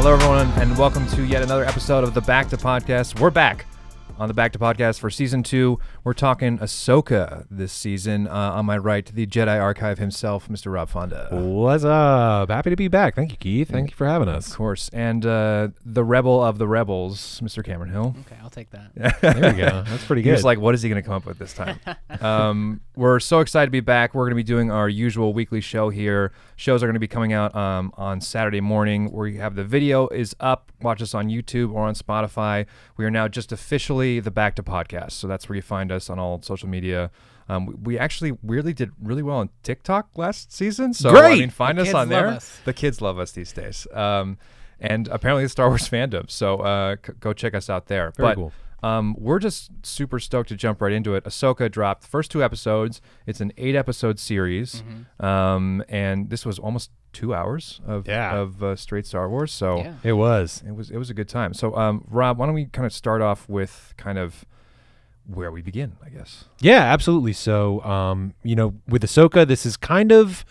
Hello, everyone, and welcome to yet another episode of the Bacta Podcast. We're back on the Bacta Podcast for Season 2. We're talking Ahsoka this season. On my right, the Jedi Archive himself, Mr. Rob Fonda. What's up? Happy to be back. Thank you, Keith. Thank you for having us. Of course. And the Rebel of the Rebels, Mr. Cameron Hill. Okay, I'll take that. There we go. That's pretty good. He was like, what is he going to come up with this time? We're so excited to be back. We're going to be doing our usual weekly show here. Shows are going to be coming out on Saturday morning. We have the video is up. Watch us on YouTube or on Spotify. We are now just officially the Bacta Podcast. So that's where you find us on all social media. We actually weirdly did really well on TikTok last season. So Great! I mean, find us on there. The kids love us these days. And apparently the Star Wars fandom. So go check us out there. Very cool. We're just super stoked to jump right into it. Ahsoka dropped the first 2 episodes. It's an 8-episode series. Mm-hmm. And this was almost 2 hours of straight Star Wars. So it was a good time. So Rob, why don't we kind of start off with kind of where we begin, I guess. Yeah, absolutely. So, with Ahsoka, this is kind of,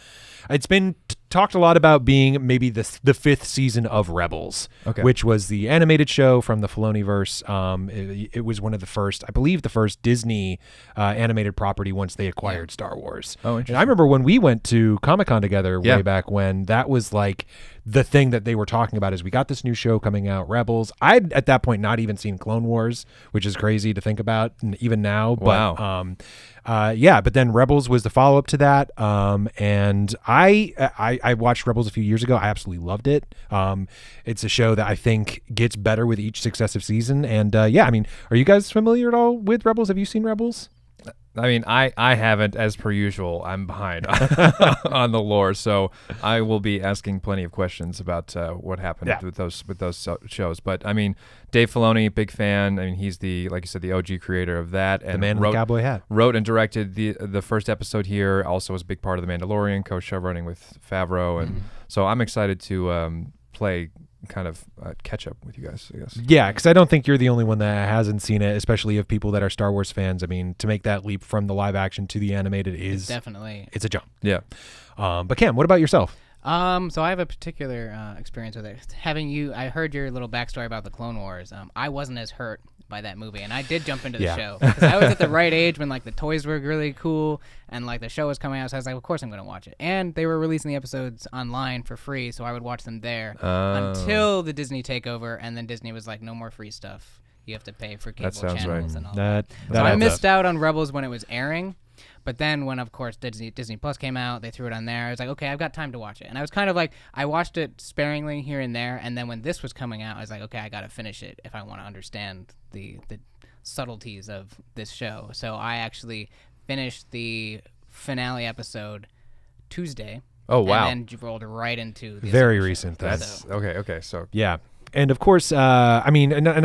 it's been talked a lot about being maybe the 5th season of Rebels, which was the animated show from the Filoniverse. It was one of the first, I believe, the first Disney animated property once they acquired Star Wars. Oh, interesting. And I remember when we went to Comic-Con together way back when, that was like the thing that they were talking about is we got this new show coming out, Rebels. I'd at that point not even seen Clone Wars, which is crazy to think about even now. Wow. But but then Rebels was the follow-up to that. And I watched Rebels a few years ago. I absolutely loved it. It's a show that I think gets better with each successive season. And are you guys familiar at all with Rebels? Have you seen Rebels? I mean, I haven't, as per usual. I'm behind on the lore, so I will be asking plenty of questions about what happened with those shows. But I mean, Dave Filoni, big fan. I mean, he's like you said, the OG creator of that, and the man in the cowboy hat. Wrote and directed the first episode here. Also, was a big part of the Mandalorian, co-showrunning with Favreau, and so I'm excited to play kind of catch up with you guys, I guess. Yeah, because I don't think you're the only one that hasn't seen it, especially of people that are Star Wars fans. I mean, to make that leap from the live action to the animated it's a jump. Yeah. But Cam, what about yourself? So I have a particular experience with it. I heard your little backstory about the Clone Wars. I wasn't as hurt by that movie, and I did jump into the show because I was at the right age when like the toys were really cool and like the show was coming out. So I was like, of course I'm going to watch it. And they were releasing the episodes online for free, so I would watch them there until the Disney takeover, and then Disney was like, no more free stuff. You have to pay for cable channels and all that. So I missed out on Rebels when it was airing. But then when, of course, Disney Plus came out, they threw it on there. I was like, okay, I've got time to watch it. And I was kind of like, I watched it sparingly here and there. And then when this was coming out, I was like, okay, I got to finish it if I want to understand the subtleties of this show. So I actually finished the finale episode Tuesday. Oh, wow. And then rolled right into the very recent. That's okay. So yeah. And of course, and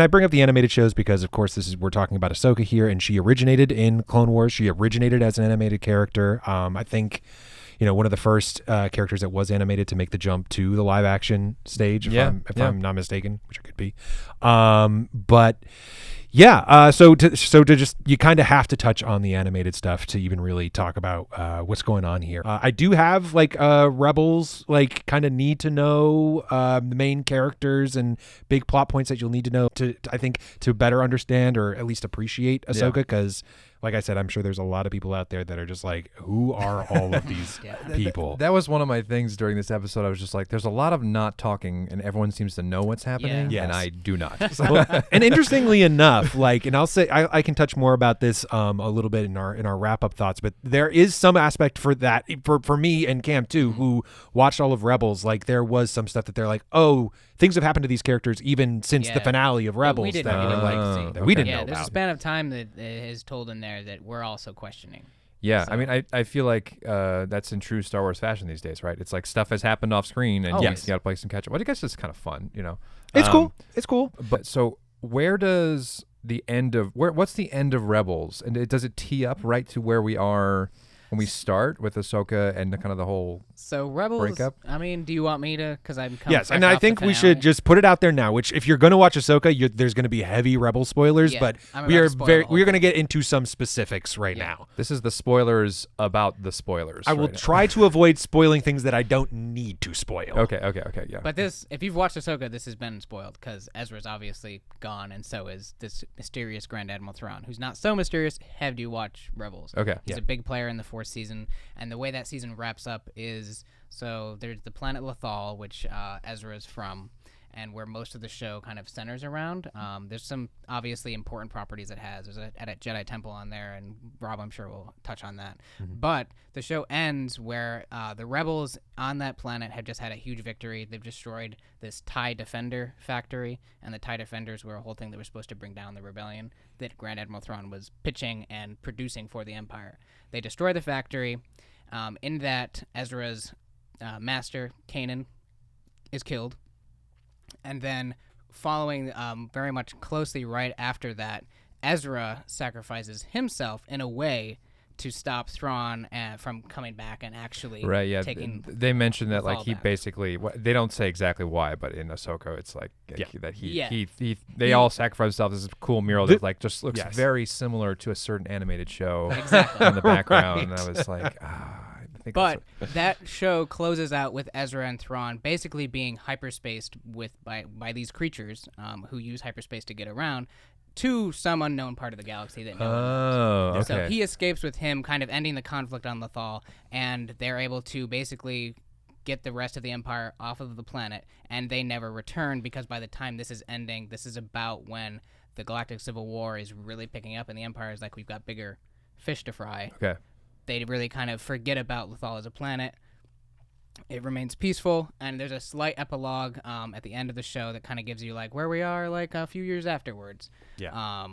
I bring up the animated shows because, of course, we're talking about Ahsoka here, and she originated in Clone Wars. She originated as an animated character. I think, one of the first characters that was animated to make the jump to the live action stage, if I'm not mistaken, which I could be. So to just, you kind of have to touch on the animated stuff to even really talk about what's going on here. I do have Rebels, kind of need to know the main characters and big plot points that you'll need to know to better understand or at least appreciate Ahsoka, because like I said, I'm sure there's a lot of people out there that are just like, who are all of these people? That was one of my things during this episode. I was just like, there's a lot of not talking, and everyone seems to know what's happening, and I do not. And interestingly enough, and I'll say I can touch more about this a little bit in our wrap up thoughts, but there is some aspect for that for me and Cam too, who watched all of Rebels. Like there was some stuff that they're like, oh, things have happened to these characters even since the finale of Rebels we didn't that we didn't know about. There's a span of time that is told in there that we're also questioning. Yeah, so. I mean, I feel like that's in true Star Wars fashion these days, right? It's like stuff has happened off screen, and you got to play some catch up. Well, I guess it's kind of fun, It's cool. It's cool. But so where does what's the end of Rebels? And does it tee up right to where we are when we start with Ahsoka and kind of the whole So Rebels. breakup? I mean, do you want me to? Because I'm coming. Yes, and I think we should just put it out there now. Which, if you're going to watch Ahsoka, there's going to be heavy Rebel spoilers, Yeah, but I'm we about are to spoil the whole we're going to get into some specifics right now. This is the spoilers about the spoilers. I will right now. try to avoid spoiling things that I don't need to spoil. Okay, yeah. But this, if you've watched Ahsoka, this has been spoiled because Ezra's obviously gone, and so is this mysterious Grand Admiral Thrawn, who's not so mysterious. Have you watch Rebels? Okay. He's a big player in the 4th season, and the way that season wraps up is so there's the planet Lothal, which Ezra is from, and where most of the show kind of centers around. There's some obviously important properties it has. There's a Jedi temple on there, and Rob, I'm sure, will touch on that. But the show ends where the rebels on that planet have just had a huge victory. They've destroyed this TIE Defender factory, and the TIE Defenders were a whole thing that was supposed to bring down the rebellion that Grand Admiral Thrawn was pitching and producing for the Empire. They destroy the factory. In that, Ezra's master, Kanan, is killed. And then following very much closely right after that, Ezra sacrifices himself in a way to stop Thrawn from coming back and actually taking. They mentioned that like he back. basically they don't say exactly why, but in Ahsoka it's like that they He- all sacrifice themselves. This is a cool mural that like just looks very similar to a certain animated show Exactly. in the background. And I was like, I think But that's that show closes out with Ezra and Thrawn basically being hyperspaced by these creatures who use hyperspace to get around to some unknown part of the galaxy that no one knows. okay. So he escapes with him, kind of ending the conflict on Lothal, and they're able to basically get the rest of the Empire off of the planet, and they never return because by the time this is ending, this is about when the Galactic Civil War is really picking up, and the Empire is like, we've got bigger fish to fry. Okay. They really kind of forget about Lothal as a planet. It remains peaceful, and there's a slight epilogue at the end of the show that kind of gives you like where we are like a few years afterwards. Yeah.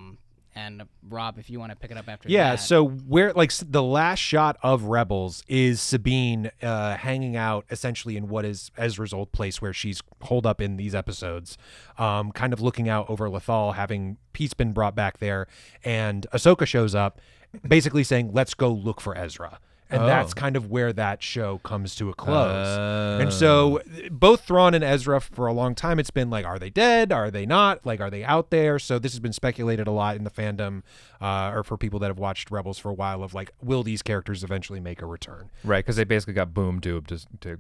And Rob, if you want to pick it up after Yeah, that. so where like the last shot of Rebels is Sabine hanging out essentially in what is Ezra's old place where she's holed up in these episodes, kind of looking out over Lothal, having peace been brought back there, and Ahsoka shows up, basically saying, "Let's go look for Ezra." And that's kind of where that show comes to a close. And so both Thrawn and Ezra, for a long time, it's been like, are they dead? Are they not? Like, are they out there? So this has been speculated a lot in the fandom, or for people that have watched Rebels for a while, of like, will these characters eventually make a return? Right, because they basically got boom duped to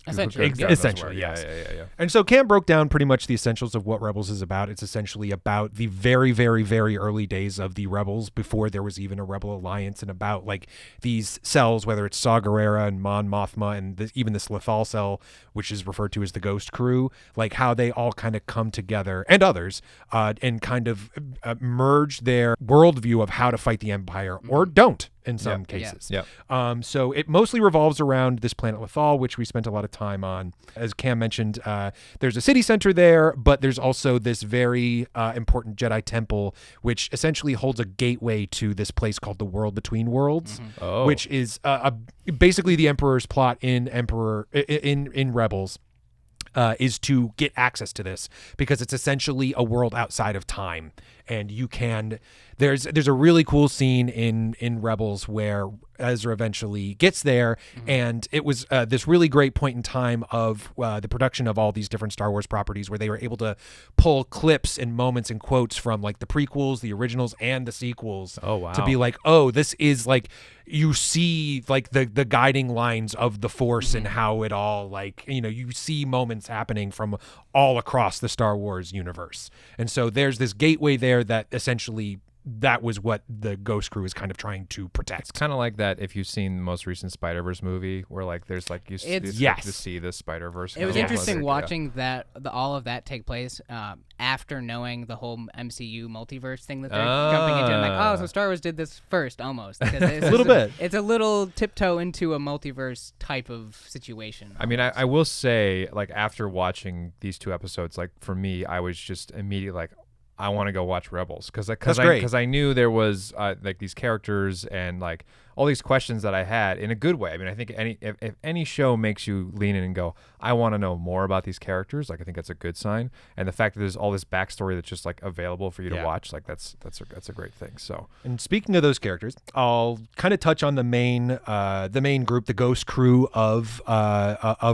Essentially, God knows essentially, where. yes. Yeah. And so Cam broke down pretty much the essentials of what Rebels is about. It's essentially about the very, very, very early days of the Rebels before there was even a Rebel Alliance, and about like these cells, whether it's Saw Gerrera and Mon Mothma and even this Lothal cell, which is referred to as the Ghost Crew, like how they all kind of come together, and others, and kind of merge their worldview of how to fight the Empire, or don't in some cases. Yeah. So it mostly revolves around this planet Lothal, which we spent a lot of time on. As Cam mentioned, there's a city center there, but there's also this very important Jedi temple, which essentially holds a gateway to this place called the World Between Worlds, which is basically the Emperor's plot in Rebels. Is to get access to this, because it's essentially a world outside of time, and you can. There's a really cool scene in Rebels where Ezra eventually gets there, and it was this really great point in time of the production of all these different Star Wars properties, where they were able to pull clips and moments and quotes from like the prequels, the originals, and the sequels. Oh, wow. To be like, this is like, you see like the guiding lines of the Force and how it all, like, you see moments happening from all across the Star Wars universe. And so there's this gateway there that essentially that was what the Ghost Crew is kind of trying to protect. It's kind of like that if you've seen the most recent Spider-Verse movie, where like there's like you start to see the Spider-Verse. It was interesting watching all of that take place after knowing the whole MCU multiverse thing that they're jumping into. And like, so Star Wars did this first, almost. It's a little bit. It's a little tiptoe into a multiverse type of situation. I mean, I will say, like, after watching these two episodes, like, for me, I was just immediately like, I want to go watch Rebels because That's great. because I knew there was like these characters and like all these questions that I had in a good way. I mean, I think if any show makes you lean in and go, I want to know more about these characters, like I think that's a good sign. And the fact that there's all this backstory that's just like available for you to watch, like that's a great thing. So, and speaking of those characters, I'll kind of touch on the main group, the Ghost crew of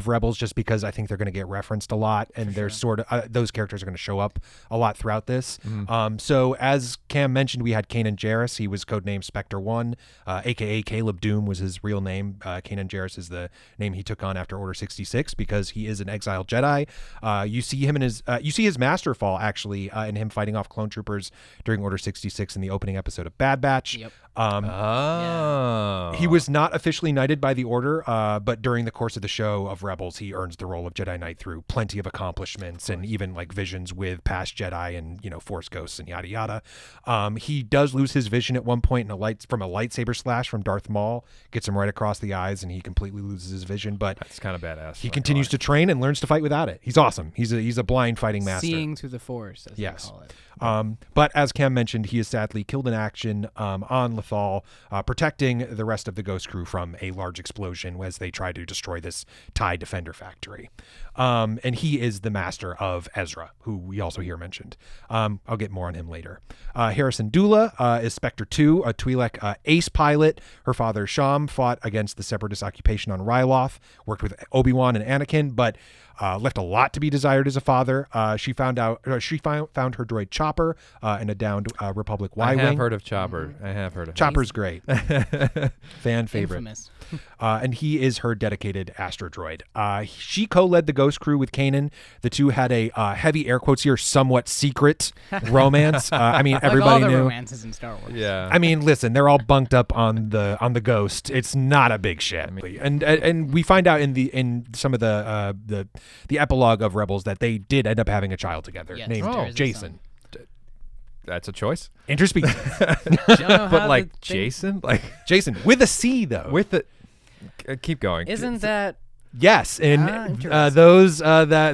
Rebels, just because I think they're going to get referenced a lot, and there's sort of those characters are going to show up a lot throughout this. So as Cam mentioned, we had Kanan Jarrus. He was codenamed Spectre 1, aka Caleb Doom was his real name. Kanan Jarrus is the name he took on after Order 66 because he is an exiled Jedi. You see him in his master fall actually in him fighting off clone troopers during Order 66 in the opening episode of Bad Batch. Yep. He was not officially knighted by the Order, but during the course of the show of Rebels, he earns the role of Jedi Knight through plenty of accomplishments and even like visions with past Jedi and Force ghosts and yada yada. He does lose his vision at one point from a lightsaber slash from Darth Maul, gets him right across the eyes, and he completely loses his vision. But that's kind of badass. He continues to train and learns to fight without it. He's awesome. He's a blind fighting master. Seeing through the Force, as they call it. But as Cam mentioned, he is sadly killed in action on Lothal, protecting the rest of the Ghost crew from a large explosion as they try to destroy this TIE Defender factory. And he is the master of Ezra, who we also hear mentioned. I'll get more on him later. Harrison Dula is Spectre 2, a Twi'lek ace pilot. Her father, Sham, fought against the Separatist occupation on Ryloth, worked with Obi-Wan and Anakin, but left a lot to be desired as a father. She found her droid Chopper in a downed Republic Y-Wing. I have heard of Chopper. I have heard of Chopper's great. Fan favorite. Infamous. And he is her dedicated astro droid. She co-led the Ghost crew with Kanan. The two had a heavy air quotes here, somewhat secret romance. I mean, everybody like all the knew. romances in Star Wars. Yeah. I mean, listen, they're all bunked up on the Ghost. It's not a big shit. And we find out in some of the epilogue of Rebels that they did end up having a child together named Jason. That's a choice. Interspecies. But like Jason, like Jason with a C though. with the keep going. Isn't that Yes, and interesting.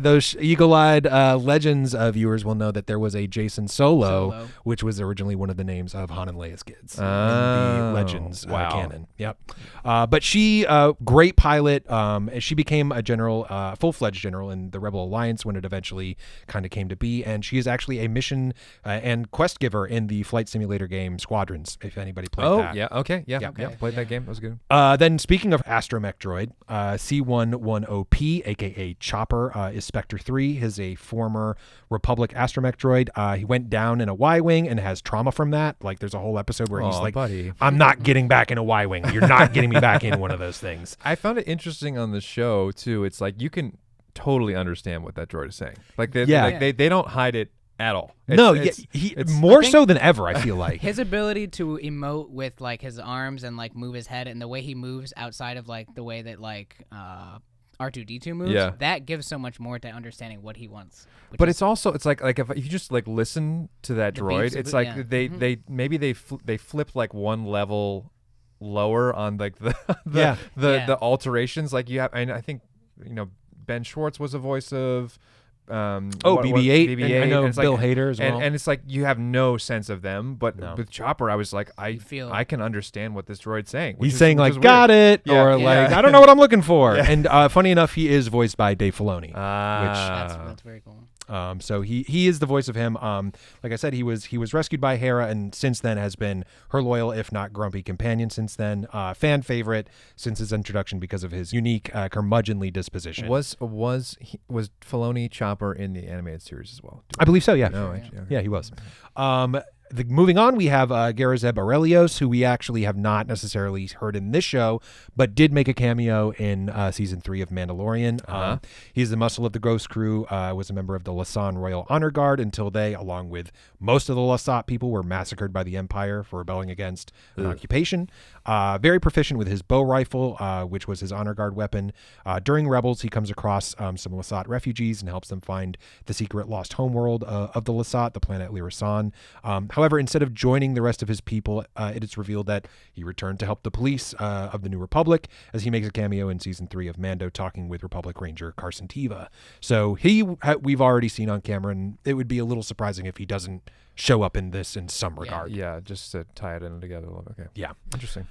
those eagle-eyed Legends viewers will know that there was a Jason Solo, which was originally one of the names of Han and Leia's kids in the Legends canon. Yep. But she, great pilot. She became a general, full-fledged general in the Rebel Alliance when it eventually kind of came to be, and she is actually a mission and quest giver in the flight simulator game Squadrons. If anybody played that. Yeah. Okay. Yeah. Played that game. That was good. Then speaking of astromech droid, C-110P, aka Chopper, is Spectre 3. He's a former Republic astromech droid. He went down in a Y-wing and has trauma from that. Like, there's a whole episode where he's like, buddy. I'm not getting back in a Y-wing. You're not getting me back in one of those things. I found it interesting on the show too. It's like you can totally understand what that droid is saying. Like they don't hide it at all. It's more so than ever, I feel like. His ability to emote with like his arms and like move his head and the way he moves outside of like the way that like R2-D2 moves, that gives so much more to understanding what he wants. But it's also like if you just like listen to that droid, it's like they flip like one level lower on like the alterations. Like you have, and I think Ben Schwartz was a voice of BB-8. BB-8. I know and Bill Hader as well. And it's like you have no sense of them, but with Chopper, I was like, I can understand what this droid's saying. He's saying like, got it, or like, I don't know what I'm looking for. Yeah. And funny enough, he is voiced by Dave Filoni, which that's very cool. So he is the voice of him. Like I said, he was rescued by Hera, and since then has been her loyal, if not grumpy, companion. Since then, fan favorite since his introduction because of his unique curmudgeonly disposition. Was Filoni Chopper in the animated series as well? I believe so. Yeah. No, actually, yeah, he was. Moving on, we have Garazeb Aurelios, who we actually have not necessarily heard in this show, but did make a cameo in season 3 of Mandalorian. He's the muscle of the Ghost crew, was a member of the Lasan Royal Honor Guard until they, along with most of the Lasat people, were massacred by the Empire for rebelling against an occupation. Very proficient with his bow rifle, which was his honor guard weapon. During Rebels, he comes across some Lasat refugees and helps them find the secret lost homeworld of the Lasat, the planet Lyrasan. However, instead of joining the rest of his people, it is revealed that he returned to help the police of the New Republic, as he makes a cameo in season 3 of Mando talking with Republic Ranger Carson Teva. So we've already seen on camera, and it would be a little surprising if he doesn't show up in this in some regard. Yeah, just to tie it in together a little bit. Okay. Yeah. Interesting.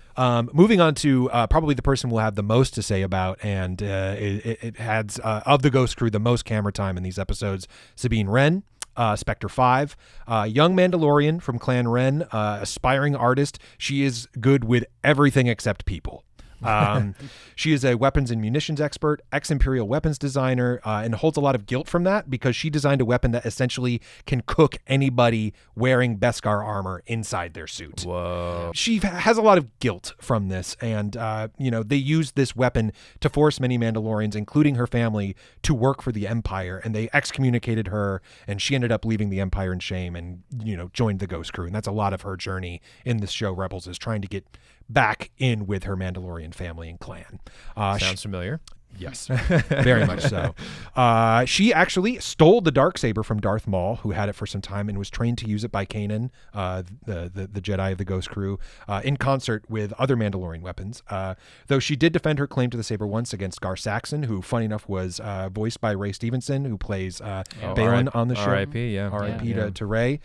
Moving on to probably the person we'll have the most to say about, and it has, of the Ghost Crew, the most camera time in these episodes, Sabine Wren. Spectre 5, young Mandalorian from Clan Wren, aspiring artist. She is good with everything except people. She is a weapons and munitions expert, ex-Imperial weapons designer, and holds a lot of guilt from that because she designed a weapon that essentially can cook anybody wearing Beskar armor inside their suit. Whoa. She has a lot of guilt from this, and they used this weapon to force many Mandalorians, including her family, to work for the Empire, and they excommunicated her, and she ended up leaving the Empire in shame and joined the Ghost Crew. And that's a lot of her journey in this show, Rebels, is trying to get back in with her Mandalorian family and clan. Sounds familiar. Yes, very much so. She actually stole the Darksaber from Darth Maul, who had it for some time and was trained to use it by Kanan, the Jedi of the Ghost Crew, in concert with other Mandalorian weapons. Though she did defend her claim to the saber once against Gar Saxon, who, funny enough, was voiced by Ray Stevenson, who plays Balin on the show. R.I.P. Yeah. R.I.P. to Ray.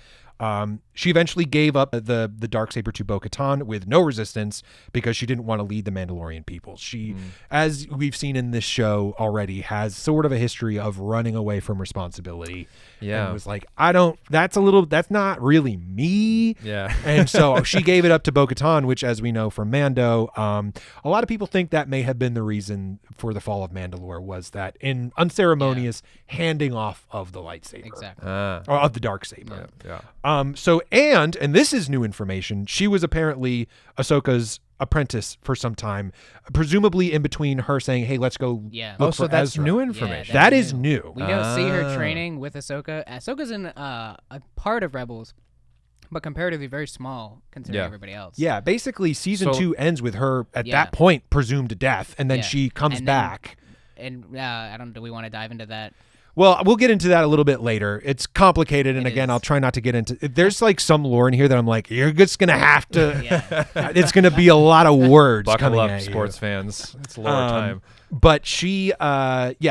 She eventually gave up the Darksaber to Bo-Katan with no resistance because she didn't want to lead the Mandalorian people. She, as we've seen in this show already, has sort of a history of running away from responsibility. Yeah. And was like, that's not really me. Yeah. And so she gave it up to Bo-Katan, which, as we know from Mando, a lot of people think that may have been the reason for the fall of Mandalore, was that unceremonious handing off of the lightsaber. Exactly. Or of the Darksaber. Yeah. And this is new information, she was apparently Ahsoka's apprentice for some time, presumably in between her saying, hey, let's go look for that's Ezra. new information. That is new. We don't see her training with Ahsoka. Ahsoka's in a part of Rebels, but comparatively very small considering everybody else. Yeah, basically season 2 ends with her at that point presumed death, and then she comes back. And I don't know, do we want to dive into that? Well, we'll get into that a little bit later. It's complicated, and again, I'll try not to get into. There's like some lore in here that I'm like, you're just gonna have to. It's gonna be a lot of words. Buckle coming up, at sports fans. It's lore time. But she,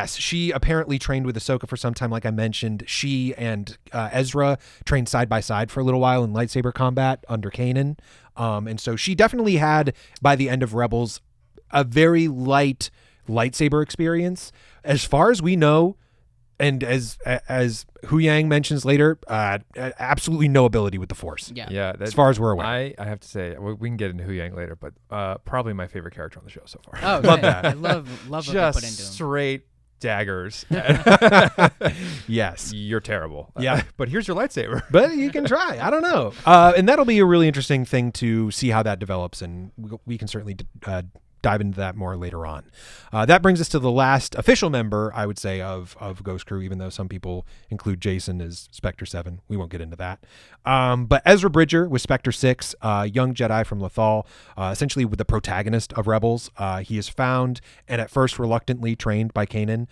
she apparently trained with Ahsoka for some time. Like I mentioned, she and Ezra trained side by side for a little while in lightsaber combat under Kanan, and so she definitely had, by the end of Rebels, a very light lightsaber experience. As far as we know. And as Hu Yang mentions later, absolutely no ability with the Force. Yeah. As far as we're aware. I have to say, we can get into Hu Yang later, but probably my favorite character on the show so far. Oh, love that. I love what they put into him. Straight daggers. Yes. You're terrible. Yeah. But here's your lightsaber. But you can try. I don't know. And that'll be a really interesting thing to see how that develops, and we can certainly dive into that more later on. That brings us to the last official member, I would say, of Ghost Crew, even though some people include Jason as Spectre 7. We won't get into that. But Ezra Bridger was Spectre 6, young Jedi from Lothal, essentially with the protagonist of Rebels. He is found and at first reluctantly trained by Kanan.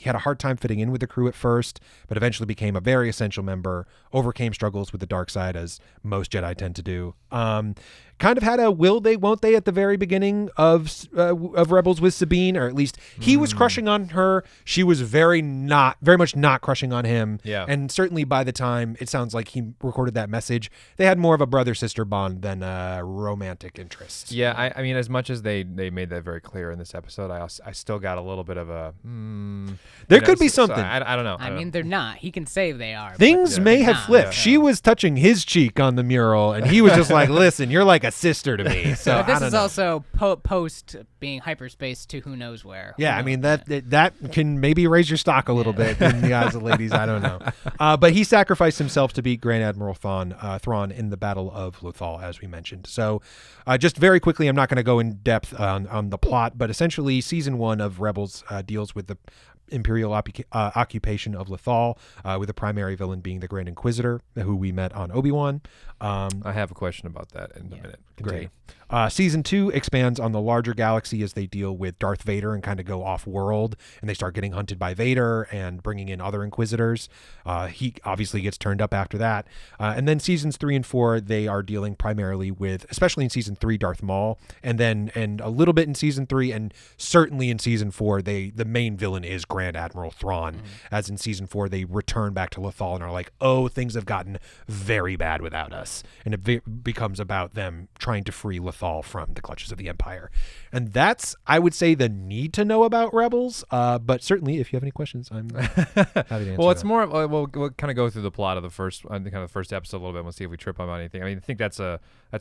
He had a hard time fitting in with the crew at first, but eventually became a very essential member, overcame struggles with the dark side, as most Jedi tend to do. Kind of had a will they, won't they at the very beginning of Rebels with Sabine, or at least he was crushing on her. She was very much not crushing on him. Yeah. And certainly by the time it sounds like he recorded that message, they had more of a brother-sister bond than a romantic interest. Yeah, I mean, as much as they made that very clear in this episode, I still got a little bit of a. There could be something. So I don't know. I mean, they're not. He can say they are. Things may have flipped. Yeah. She was touching his cheek on the mural, and he was just like, "Listen, you're like a sister to me." So but this is also post being hyperspace to who knows where. Yeah, I mean that can maybe raise your stock a little bit in the eyes of ladies. I don't know, but he sacrificed himself to beat Grand Admiral Thrawn in the Battle of Lothal, as we mentioned. So, just very quickly, I'm not going to go in depth on the plot, but essentially, season 1 of Rebels deals with the imperial occupation of Lothal, with the primary villain being the Grand Inquisitor, who we met on Obi-Wan. I have a question about that in a minute. Great. Season 2 expands on the larger galaxy as they deal with Darth Vader and kind of go off-world, and they start getting hunted by Vader and bringing in other Inquisitors. He obviously gets turned up after that. And then seasons 3 and 4, they are dealing primarily with, especially in season 3, Darth Maul, and a little bit in season 3, and certainly in season 4, the main villain is Grand Admiral Thrawn. As in season 4, they return back to Lothal and are like, oh, things have gotten very bad without us. And it becomes about them trying to free Lothal from the clutches of the Empire. And that's, I would say, the need to know about Rebels. But certainly, if you have any questions, I'm happy to answer. Well, it's more. We'll kind of go through the plot of the first episode a little bit. We'll see if we trip on anything. I mean, I think that's a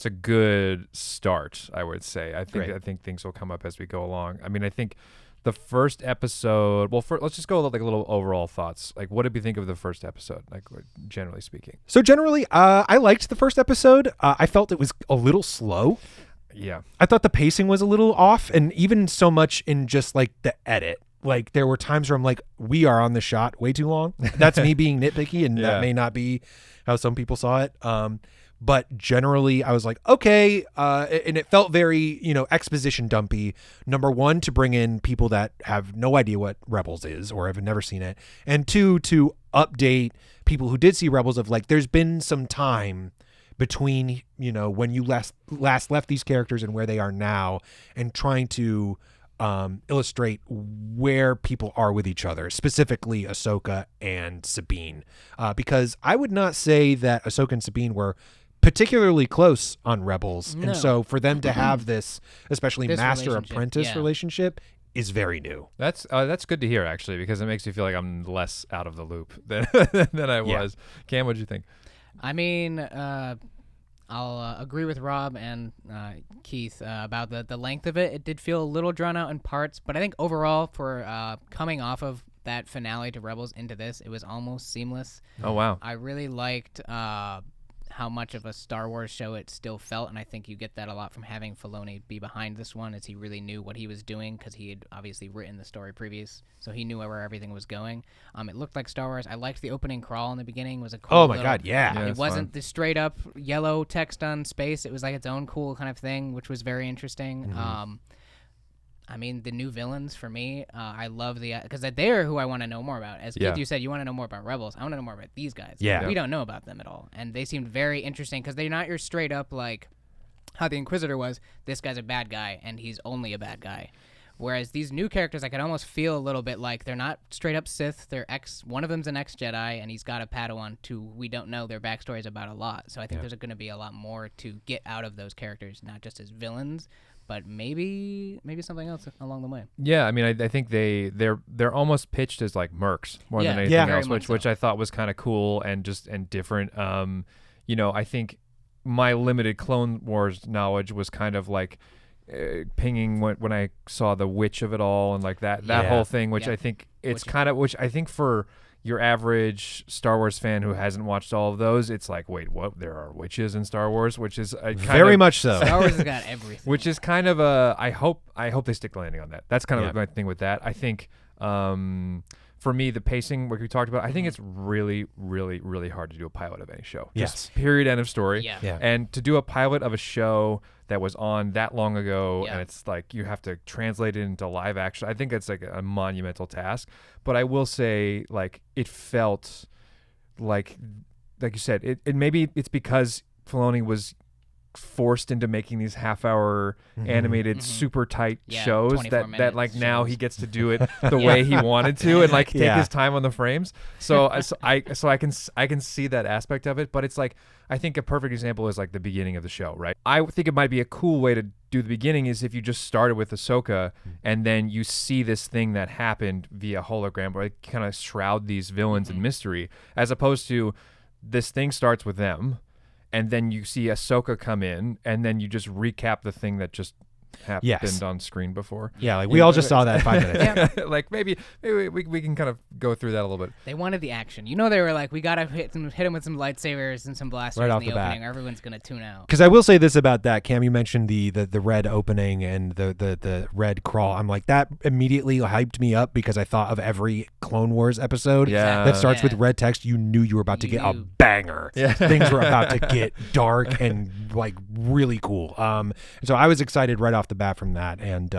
good start. I would say. I think things will come up as we go along. I mean, I think the first episode. Well, let's just go with like a little overall thoughts. Like, what did we think of the first episode? Like, generally speaking. So generally, I liked the first episode. I felt it was a little slow. Yeah. I thought the pacing was a little off, and even so much in just like the edit. Like there were times where I'm like, we are on the shot way too long. That's me being nitpicky, and that may not be how some people saw it. But generally I was like, okay. And it felt very, exposition dumpy. Number one, to bring in people that have no idea what Rebels is or have never seen it. And two, to update people who did see Rebels of like, there's been some time between, when you last left these characters and where they are now, and trying to illustrate where people are with each other, specifically Ahsoka and Sabine. Because I would not say that Ahsoka and Sabine were particularly close on Rebels. No. And so for them to have this, especially master-apprentice relationship, is very new. That's good to hear, actually, because it makes me feel like I'm less out of the loop than I was. Cam, what'd you think? I mean, I'll agree with Rob and Keith about the length of it. It did feel a little drawn out in parts, but I think overall for coming off of that finale to Rebels into this, it was almost seamless. Oh, wow. I really liked how much of a Star Wars show it still felt, and I think you get that a lot from having Filoni be behind this one, as he really knew what he was doing, because he had obviously written the story previous, so he knew where everything was going. It looked like Star Wars. I liked the opening crawl in the beginning. It was a cool Oh my god, yeah. It wasn't the straight up yellow text on space. It was like its own cool kind of thing, which was very interesting. Mm-hmm. I mean, the new villains for me, I love because they're who I want to know more about. As Keith, you said, you want to know more about Rebels. I want to know more about these guys. Yeah. We don't know about them at all. And they seemed very interesting because they're not your straight up, like, how the Inquisitor was, this guy's a bad guy and he's only a bad guy. Whereas these new characters, I could almost feel a little bit like they're not straight up Sith. They're one of them's an ex-Jedi, and he's got a Padawan. We don't know their backstories about a lot. So I think there's going to be a lot more to get out of those characters, not just as villains, but maybe something else along the way. Yeah, I mean, I think they're almost pitched as like mercs more than anything else, which I thought was kind of cool and different. I think my limited Clone Wars knowledge was kind of like pinging when I saw the witch of it all and like that whole thing, which I think which I think for your average Star Wars fan who hasn't watched all of those, it's like, wait, what? There are witches in Star Wars, which is very much so. Star Wars has got everything. Which is kind of I hope they stick the landing on that. That's kind of my thing with that. I think for me, the pacing, what we talked about, I think it's really, really, really hard to do a pilot of any show. Yes. Just period, end of story. Yeah. And to do a pilot of a show that was on that long ago, and it's like you have to translate it into live action, I think it's like a monumental task. But I will say, like, it felt like you said, it maybe it's because Filoni was forced into making these half-hour animated super tight shows that like shows. Now he gets to do it the way he wanted to and like take his time on the frames. So I can see that aspect of it, but it's like I think a perfect example is like the beginning of the show, right? I think it might be a cool way to do the beginning is if you just started with Ahsoka and then you see this thing that happened via hologram, where it kind of shroud these villains in mystery, as opposed to this thing starts with them. And then you see Ahsoka come in, and then you just recap the thing that just happened on screen before. Yeah, like we all just saw that 5 minutes. Like maybe we can kind of go through that a little bit. They wanted the action. You know, they were like, we gotta hit him with some lightsabers and some blasters Right in off the the bat. opening, or everyone's gonna tune out. Because I will say this about that, Cam. You mentioned the red opening and the red crawl. I'm like, that immediately hyped me up because I thought of every Clone Wars episode that starts with red text. You knew you were about to get a banger. Yeah. Things were about to get dark and like really cool. So I was excited right off the bat from that. And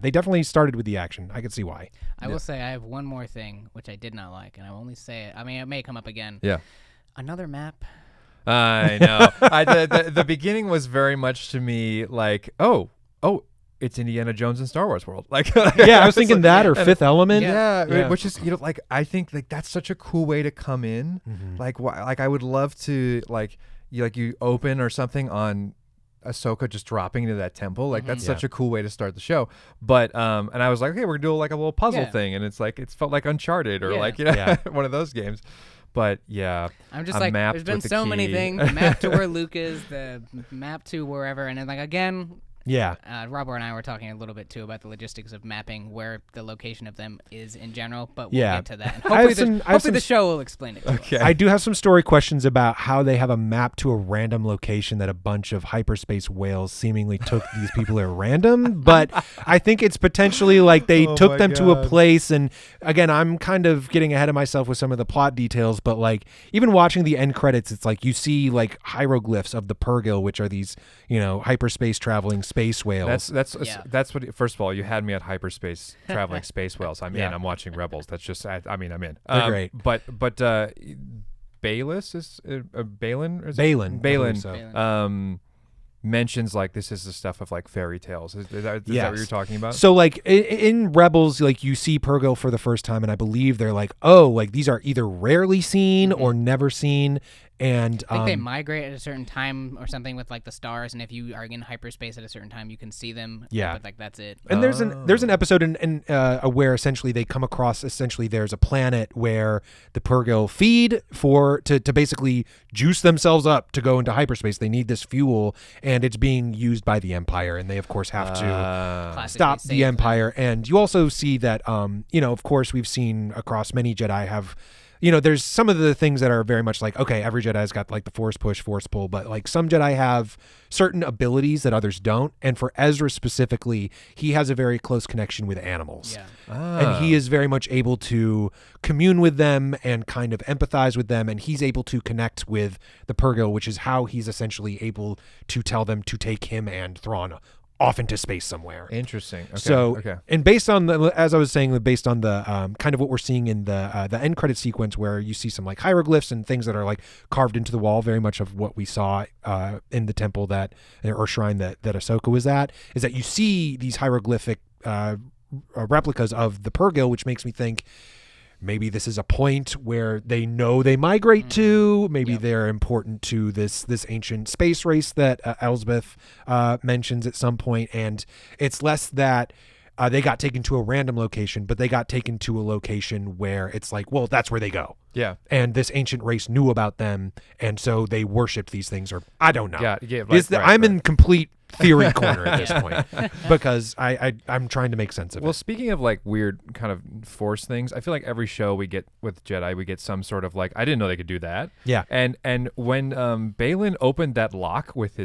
they definitely started with the action. I could see why. I will say I have one more thing which I did not like, and I will only say it. I mean, it may come up again. Yeah. Another map. I know. The beginning was very much to me like, oh, it's Indiana Jones in Star Wars world. Like, I was thinking that or Fifth Element. Yeah, which is like I think like that's such a cool way to come in. Mm-hmm. Like I would love to like you open or something on Ahsoka just dropping into that temple. Like that's such a cool way to start the show. But and I was like, okay, we're gonna do like a little puzzle thing, and it's like it felt like Uncharted or like one of those games. But I'm just like, there's been so many things. The map to where Luke is, the map to wherever, and then like again. Yeah. Robert and I were talking a little bit too about the logistics of mapping where the location of them is in general, but we'll get to that. And hopefully the show will explain it to us. I do have some story questions about how they have a map to a random location that a bunch of hyperspace whales seemingly took these people at random, but I think it's potentially like they took them to a place, and again, I'm kind of getting ahead of myself with some of the plot details, but like even watching the end credits, it's like you see like hieroglyphs of the Purrgil, which are these, hyperspace traveling space whales. That's what. First of all, you had me at hyperspace traveling space whales. I'm in. I'm watching Rebels. That's just. I'm in. They're great. But Bayless is Balin. Balin. Mentions like this is the stuff of like fairy tales. Is that what you're talking about? So like in Rebels, like you see Purrgil for the first time, and I believe they're like, oh, like these are either rarely seen or never seen. And I think they migrate at a certain time or something with like the stars, and if you are in hyperspace at a certain time, you can see them. Yeah, but like that's it. And there's an episode in where essentially they come across there's a planet where the Purrgil feed to basically juice themselves up to go into hyperspace. They need this fuel, and it's being used by the Empire, and they of course have to stop the Empire. And you also see that of course we've seen across many Jedi have. There's some of the things that are very much like, okay, every Jedi's got like the force push, force pull, but like some Jedi have certain abilities that others don't. And for Ezra specifically, he has a very close connection with animals. Yeah. And he is very much able to commune with them and kind of empathize with them. And he's able to connect with the Purrgil, which is how he's essentially able to tell them to take him and Thrawn off into space somewhere. Interesting. Okay. And based on as I was saying, based on the kind of what we're seeing in the end credit sequence, where you see some like hieroglyphs and things that are like carved into the wall, very much of what we saw in the temple or shrine that Ahsoka was at, is that you see these hieroglyphic replicas of the Purrgil, which makes me think maybe this is a point where they know they migrate to. Maybe they're important to this ancient space race that Elsbeth mentions at some point. And it's less that they got taken to a random location, but they got taken to a location where it's like, well, that's where they go. Yeah. And this ancient race knew about them, and so they worshipped these things, or I don't know. Yeah. I'm in complete theory corner at this point because I'm trying to make sense of it. Well, speaking of like weird kind of force things, I feel like every show we get with Jedi, we get some sort of like, I didn't know they could do that. Yeah. And when Balin opened that lock with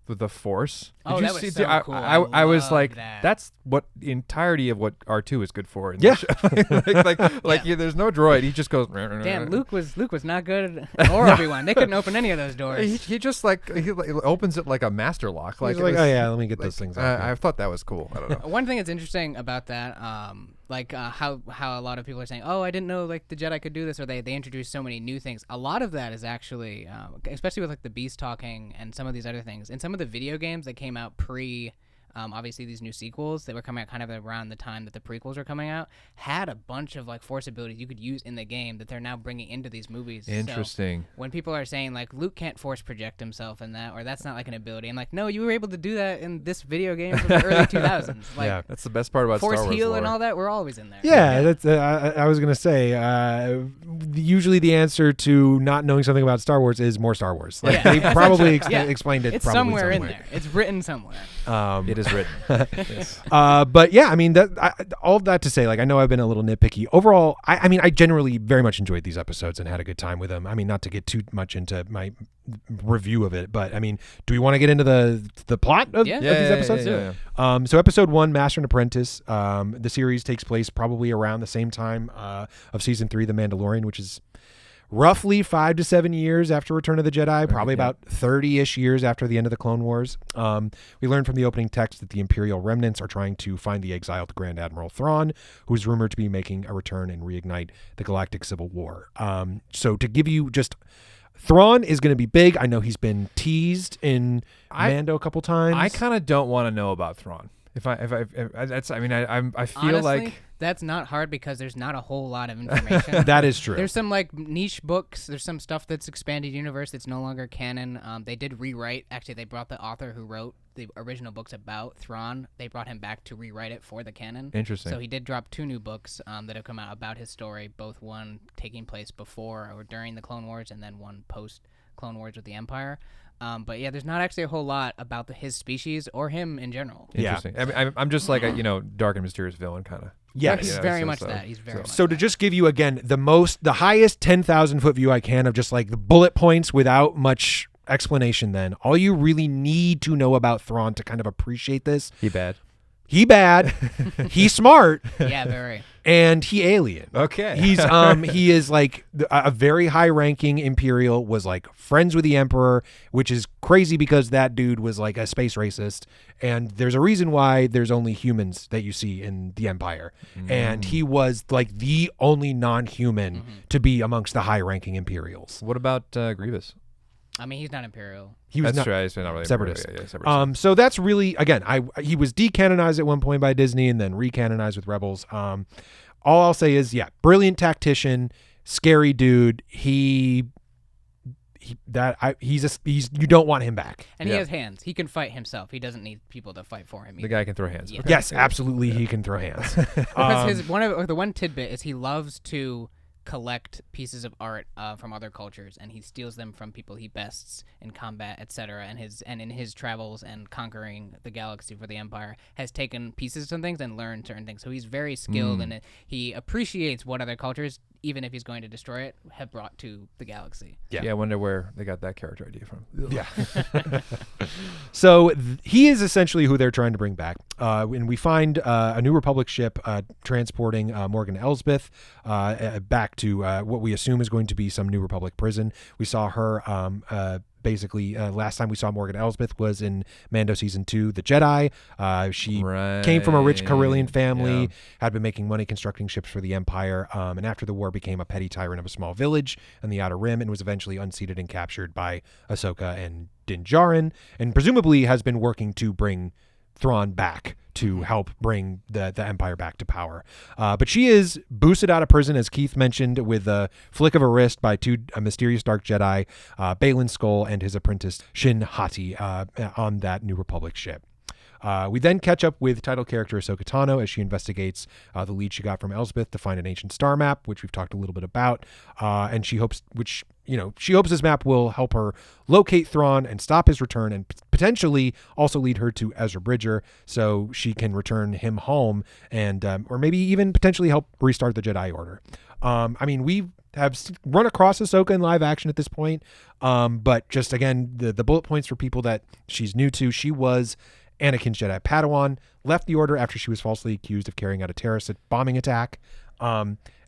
the force. That was so cool. I was like, that. that's what the entirety of what R2 is good for. Yeah. There's no droid. He just goes. Damn, Luke was not good, or Obi-Wan. They couldn't open any of those doors. He just he opens it like a master lock. He's like, oh yeah, let me get those things out. I thought that was cool. I don't know. One thing that's interesting about that, how a lot of people are saying, oh, I didn't know like the Jedi could do this, or they introduced so many new things. A lot of that is actually, especially with like the beast talking and some of these other things, in some of the video games that came out pre. Obviously, these new sequels that were coming out kind of around the time that the prequels were coming out had a bunch of like force abilities you could use in the game that they're now bringing into these movies. Interesting. So when people are saying like Luke can't force project himself in that, or that's not like an ability, I'm like, no, you were able to do that in this video game from the early 2000s. Like, yeah, that's the best part about force Star Wars heal lore. and all that. We're always in there. Yeah, that's. I was gonna say. Usually, the answer to not knowing something about Star Wars is more Star Wars. Like they probably explained it. It's probably somewhere in there. It's written somewhere. It It is written. Yes. But yeah, I mean, all of that to say, like, I know I've been a little nitpicky. Overall, I mean, I generally very much enjoyed these episodes and had a good time with them. I mean, not to get too much into my review of it, but I mean, do we want to get into the plot of these episodes? Yeah. So episode 1, Master and Apprentice. The series takes place probably around the same time of season 3, The Mandalorian, which is roughly 5 to 7 years after Return of the Jedi, probably about 30-ish years after the end of the Clone Wars. We learned from the opening text that the Imperial remnants are trying to find the exiled Grand Admiral Thrawn, who is rumored to be making a return and reignite the Galactic Civil War. So to give you just... Thrawn is going to be big. I know he's been teased in Mando a couple times. I kind of don't want to know about Thrawn. I feel Honestly, like that's not hard because there's not a whole lot of information. That is true. There's some like niche books. There's some stuff that's expanded universe that's no longer canon. They did rewrite. Actually, they brought the author who wrote the original books about Thrawn. They brought him back to rewrite it for the canon. Interesting. So he did drop 2 new books that have come out about his story. Both one taking place before or during the Clone Wars, and then one post Clone Wars with the Empire. But yeah, there's not actually a whole lot about his species or him in general. Interesting. I mean, I'm just like a dark and mysterious villain kind of. Yes. He's very much that. He's very much So that. to just give you again the highest 10,000 foot view I can of just like the bullet points without much explanation, then all you really need to know about Thrawn to kind of appreciate this: He bad. he bad, he's smart, Yeah, very. and he alien. Okay. He's he is like a very high ranking Imperial, was like friends with the Emperor, which is crazy because that dude was like a space racist, and there's a reason why there's only humans that you see in the Empire, and he was like the only non-human to be amongst the high ranking Imperials. What about Grievous? I mean, he's not Imperial. He was That's not true. He's not really separatist. Yeah, separatist. So that's really, again, he was decanonized at one point by Disney and then recanonized with Rebels. All I'll say is, yeah, brilliant tactician, scary dude. He's you don't want him back. And he has hands. He can fight himself. He doesn't need people to fight for him. The guy can throw hands. Yeah. Okay. Yes, absolutely, he can throw hands. Because the one tidbit is he loves to collect pieces of art from other cultures, and he steals them from people he bests in combat, etc. And in his travels and conquering the galaxy for the Empire, has taken pieces of things and learned certain things. So he's very skilled in it. He appreciates what other cultures, even if he's going to destroy it, have brought to the galaxy. Yeah, I wonder where they got that character idea from. Yeah. So he is essentially who they're trying to bring back. And we find a New Republic ship transporting Morgan Elsbeth back to what we assume is going to be some New Republic prison. We saw her basically last time we saw Morgan Elsbeth was in Mando season 2, The Jedi. She came from a rich Carillion family, had been making money constructing ships for the Empire, and after the war became a petty tyrant of a small village in the Outer Rim, and was eventually unseated and captured by Ahsoka and Din Djarin, and presumably has been working to bring Thrawn back to help bring the Empire back to power. But she is boosted out of prison, as Keith mentioned, with a flick of a wrist by a mysterious dark Jedi, Baylan Skoll and his apprentice Shin Hati, on that New Republic ship. We then catch up with title character Ahsoka Tano as she investigates the lead she got from Elsbeth to find an ancient star map, which we've talked a little bit about, and she hopes this map will help her locate Thrawn and stop his return, and potentially also lead her to Ezra Bridger so she can return him home, and or maybe even potentially help restart the Jedi Order. I mean, we have run across Ahsoka in live action at this point, but just again, the bullet points for people that she's new to: she was Anakin's Jedi Padawan, left the Order after she was falsely accused of carrying out a terrorist bombing attack.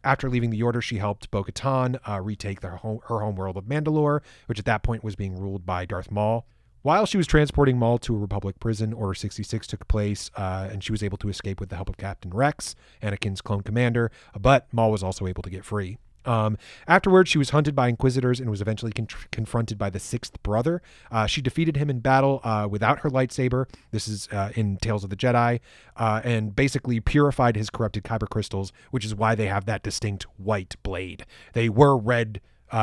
After leaving the Order, she helped Bo-Katan retake her home world of Mandalore, which at that point was being ruled by Darth Maul. While she was transporting Maul to a Republic prison, Order 66 took place, and she was able to escape with the help of Captain Rex, Anakin's clone commander, but Maul was also able to get free. Afterwards, she was hunted by Inquisitors and was eventually confronted by the Sixth Brother. She defeated him in battle without her lightsaber. This is in Tales of the Jedi, and basically purified his corrupted kyber crystals, which is why they have that distinct white blade. They were red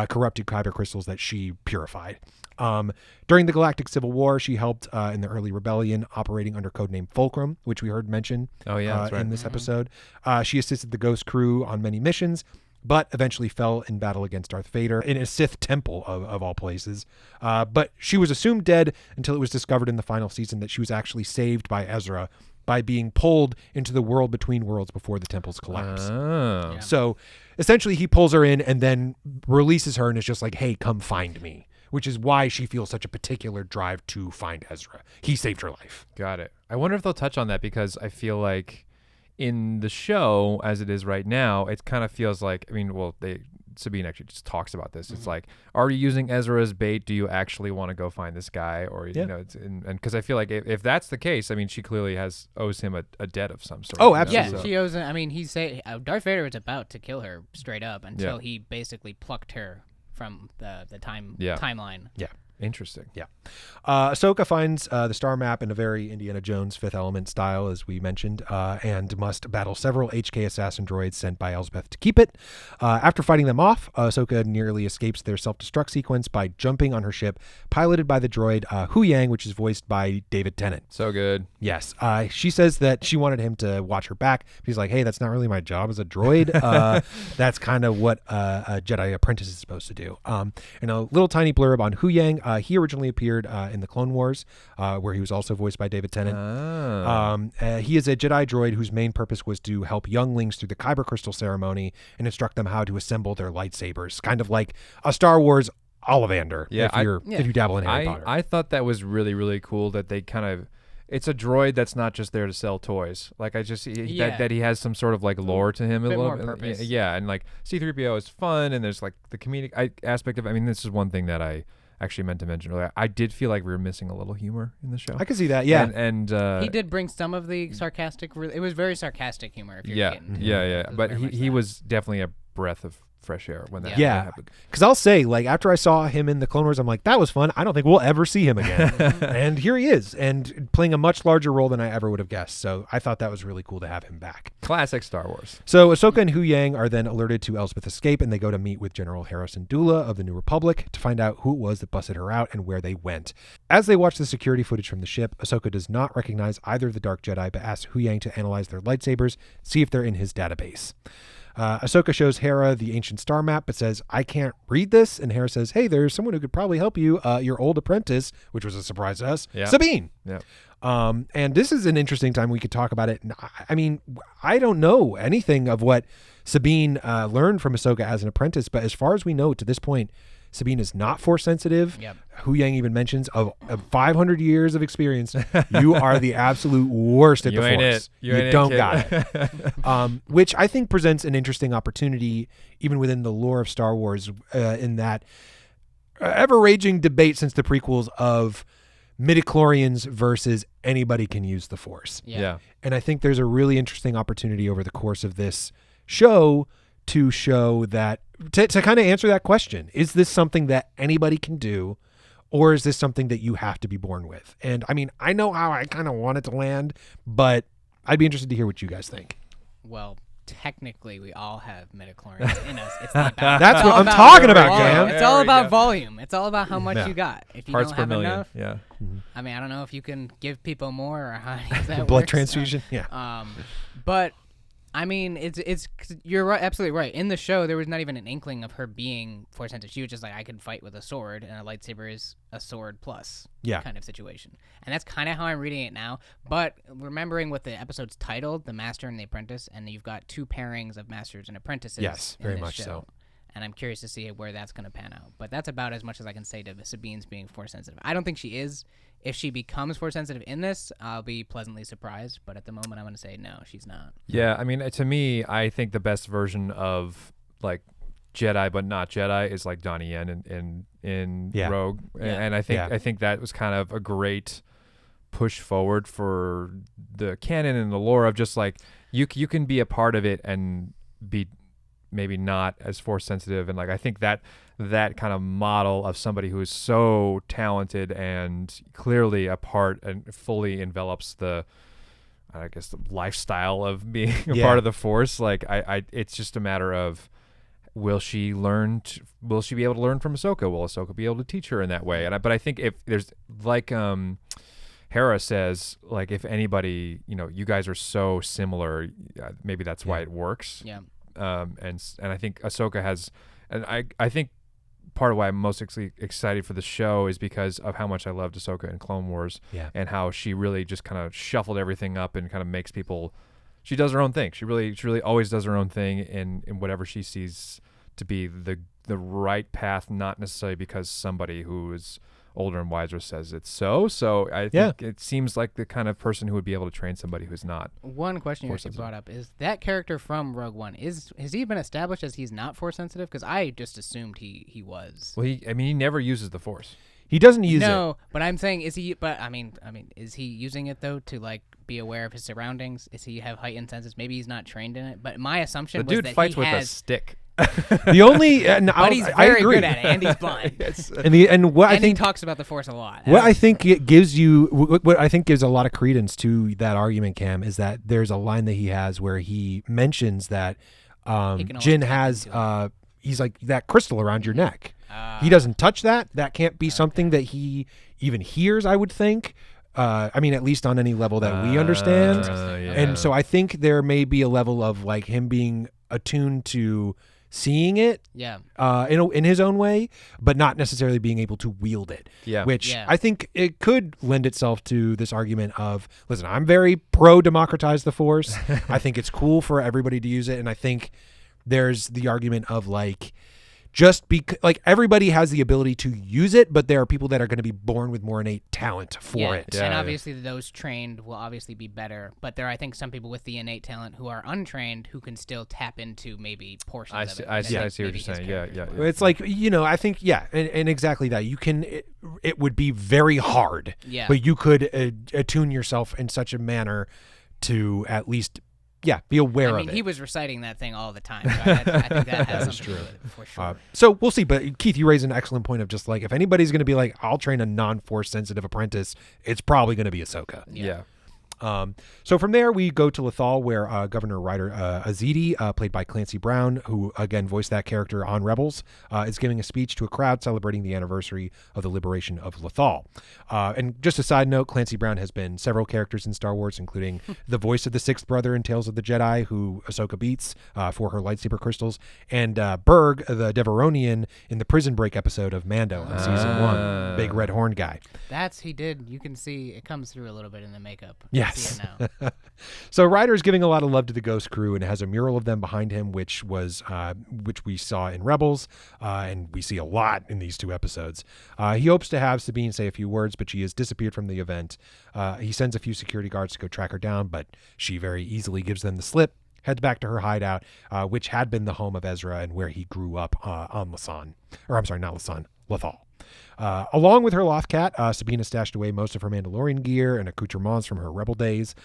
corrupted kyber crystals that she purified. During the Galactic Civil War, she helped in the early rebellion, operating under codename Fulcrum, which we heard mentioned that's right. in this episode. She assisted the Ghost crew on many missions, but eventually fell in battle against Darth Vader in a Sith temple of all places. But she was assumed dead until it was discovered in the final season that she was actually saved by Ezra by being pulled into the world between worlds before the temple's collapse. Oh. Yeah. So essentially he pulls her in and then releases her and is just like, hey, come find me, which is why she feels such a particular drive to find Ezra. He saved her life. Got it. I wonder if they'll touch on that, because I feel like in the show, as it is right now, it kind of feels like, I mean, well, Sabine actually just talks about this. It's like, are you using Ezra as bait? Do you actually want to go find this guy? Or, you know, and because I feel like if that's the case, I mean, she clearly owes him a debt of some sort. Oh, you know, absolutely. Yeah, so- she owes. I mean, Darth Vader was about to kill her straight up until he basically plucked her from the timeline. Yeah. Interesting. Yeah. Ahsoka finds the star map in a very Indiana Jones Fifth Element style, as we mentioned, and must battle several HK assassin droids sent by Elsbeth to keep it. After fighting them off, Ahsoka nearly escapes their self-destruct sequence by jumping on her ship, piloted by the droid Hu Yang, which is voiced by David Tennant. So good. Yes. She says that she wanted him to watch her back. He's like, hey, that's not really my job as a droid. That's kind of what a Jedi apprentice is supposed to do. And a little tiny blurb on Hu Yang. He originally appeared in the Clone Wars, where he was also voiced by David Tennant. He is a Jedi droid whose main purpose was to help younglings through the Kyber Crystal ceremony and instruct them how to assemble their lightsabers, kind of like a Star Wars Ollivander, if you dabble in Harry Potter. I thought that was really, really cool that they kind of, it's a droid that's not just there to sell toys. Like that he has some sort of like lore to him. Bit a little more purpose. Yeah, and like C-3PO is fun, and there's like the comedic aspect of it. I mean, this is one thing that I actually meant to mention earlier. I did feel like we were missing a little humor in the show. I can see that, yeah. And He did bring some of the sarcastic. It was very sarcastic humor. If you're getting, yeah. It was But very much he that. was definitely a breath of fresh air when that Yeah. happened. Because I'll say, like, after I saw him in the Clone Wars, I'm like, that was fun. I don't think we'll ever see him again. And here he is, and playing a much larger role than I ever would have guessed. So I thought that was really cool to have him back. Classic Star Wars. So Ahsoka and Hu Yang are then alerted to Elsbeth's escape, and they go to meet with General Harrison Dula of the New Republic to find out who it was that busted her out and where they went. As they watch the security footage from the ship, Ahsoka does not recognize either of the Dark Jedi, but asks Hu Yang to analyze their lightsabers, see if they're in his database. Ahsoka shows Hera the ancient star map, but says, I can't read this. And Hera says, hey, there's someone who could probably help you, your old apprentice, which was a surprise to us, Sabine. Yeah. And this is an interesting time we could talk about it. I mean, I don't know anything of what Sabine learned from Ahsoka as an apprentice, but as far as we know to this point, Sabine is not force sensitive. Yep. Hu Yang even mentions of 500 years of experience, you are the absolute worst at You the ain't force. it. You ain't it, don't kid. got it. Which I think presents an interesting opportunity, even within the lore of Star Wars, in that ever-raging debate since the prequels of midichlorians versus anybody can use the force. Yeah. And I think there's a really interesting opportunity over the course of this show to show that, to kind of answer that question. Is this something that anybody can do, or is this something that you have to be born with? And I mean, I know how I kind of want it to land, but I'd be interested to hear what you guys think. Well, technically, we all have midichlorians in us. It's not about, That's it's what all I'm about talking about, volume. Cam. It's There all we about go. volume. It's all about how much Yeah. you got. If you Parts don't per have million. enough, Yeah. I mean, I don't know if you can give people more or how that Blood works. transfusion. Yeah. But I mean, it's you're right, absolutely right. In the show, there was not even an inkling of her being force sensitive. She was just like, I can fight with a sword, and a lightsaber is a sword plus kind of situation. And that's kind of how I'm reading it now. But remembering what the episode's titled, The Master and the Apprentice, and you've got two pairings of masters and apprentices. Yes, in very this much show. so. And I'm curious to see where that's going to pan out. But that's about as much as I can say to Sabine's being force sensitive. I don't think she is. If she becomes force sensitive in this, I'll be pleasantly surprised. But at the moment, I'm going to say no, she's not. Yeah, I mean, to me, I think the best version of like Jedi but not Jedi is like Donnie Yen in Rogue, and I think that was kind of a great push forward for the canon and the lore of just like you can be a part of it and be maybe not as force sensitive, and like I think that kind of model of somebody who is so talented and clearly a part and fully envelops the lifestyle of being a part of the force. Like I it's just a matter of will she be able to learn from Ahsoka? Will Ahsoka be able to teach her in that way? But I think if there's like Hera says, like if anybody, you guys are so similar, maybe that's why it works. Yeah. and I think Ahsoka has, and I think part of why I'm most excited for the show is because of how much I loved Ahsoka in Clone Wars, and how she really just kind of shuffled everything up and kind of makes people. She does her own thing. She really always does her own thing in whatever she sees to be the right path, not necessarily because somebody who is older and wiser says it's so. So I think it seems like the kind of person who would be able to train somebody who's not. One question you actually brought up is that character from Rogue One. Has he been established as he's not Force sensitive? Because I just assumed he was. Well, he never uses the Force. He doesn't use it. No, but I'm saying is he? But I mean, is he using it though to like be aware of his surroundings? Is he have heightened senses? Maybe he's not trained in it. But my assumption was dude that fights he with has, a stick. The only, but he's very good at it, and he's blind. and what I think he talks about the Force a lot. What I think it gives you, what I think gives a lot of credence to that argument, Cam, is that there's a line that he has where he mentions that Jin has, he's like that crystal around your neck. He doesn't touch that. That can't be something that he even hears, I would think. I mean, at least on any level that we understand. And so I think there may be a level of like him being attuned to seeing it in his own way, but not necessarily being able to wield it. Which I think it could lend itself to this argument of, listen, I'm very pro democratize the Force. I think it's cool for everybody to use it. And I think there's the argument of like, just because like everybody has the ability to use it, but there are people that are going to be born with more innate talent for it. And obviously those trained will obviously be better, but there are, I think, some people with the innate talent who are untrained who can still tap into maybe portions of it. I see what you're saying. Yeah. It's like, I think, and exactly that. You can, it would be very hard, but you could attune yourself in such a manner to at least be aware of it. I mean, he was reciting that thing all the time. So I think that has something to do with it, for sure. So we'll see. But Keith, you raise an excellent point of just like, if anybody's going to be like, I'll train a non-Force sensitive apprentice, it's probably going to be Ahsoka. Yeah. So from there, we go to Lothal, where Governor Ryder Azidi, played by Clancy Brown, who again voiced that character on Rebels, is giving a speech to a crowd celebrating the anniversary of the liberation of Lothal. And just a side note, Clancy Brown has been several characters in Star Wars, including the voice of the Sixth Brother in Tales of the Jedi, who Ahsoka beats for her lightsaber crystals, and Berg, the Deveronian, in the Prison Break episode of Mando in season 1, big red horn guy. He did. You can see it comes through a little bit in the makeup. Yes. So Ryder is giving a lot of love to the Ghost crew and has a mural of them behind him, which we saw in Rebels, and we see a lot in these 2 episodes. He hopes to have Sabine say a few words, but she has disappeared from the event. He sends a few security guards to go track her down, but she very easily gives them the slip, heads back to her hideout, which had been the home of Ezra and where he grew up on Lasan. Or I'm sorry, not Lasan, Lothal. Along with her Lothcat, Sabine has stashed away most of her Mandalorian gear and accoutrements from her Rebel days.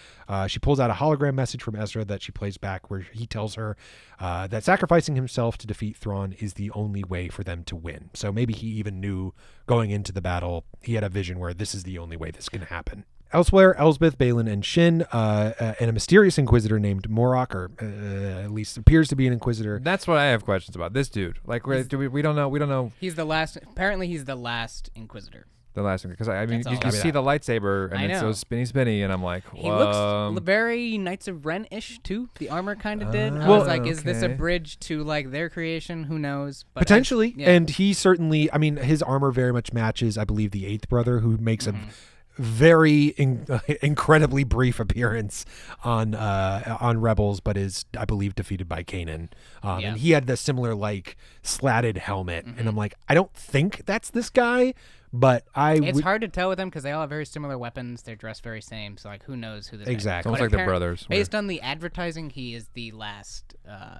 She pulls out a hologram message from Ezra that she plays back, where he tells her that sacrificing himself to defeat Thrawn is the only way for them to win. So maybe he even knew going into the battle, he had a vision where this is the only way this can happen. Elsewhere, Elsbeth, Balin, and Shin, and a mysterious Inquisitor named Morok, or at least appears to be an Inquisitor. That's what I have questions about. This dude, like, we don't know. We don't know. He's the last. Apparently, he's the last Inquisitor. The last one, because I mean, you see the lightsaber and it's so spinny, and I'm like, he looks very Knights of Ren-ish too. The armor kind of did. I well, was like, is this a bridge to like their creation? Who knows? But potentially, and he certainly. I mean, his armor very much matches, I believe, the 8th brother, who makes a very incredibly brief appearance on Rebels, but is, I believe, defeated by Kanan. And he had the similar like slatted helmet, and I'm like, I don't think that's this guy, but it's hard to tell with them because they all have very similar weapons. They're dressed very same, so like who knows who this exactly. It's almost like they're brothers. Based on the advertising, he is the last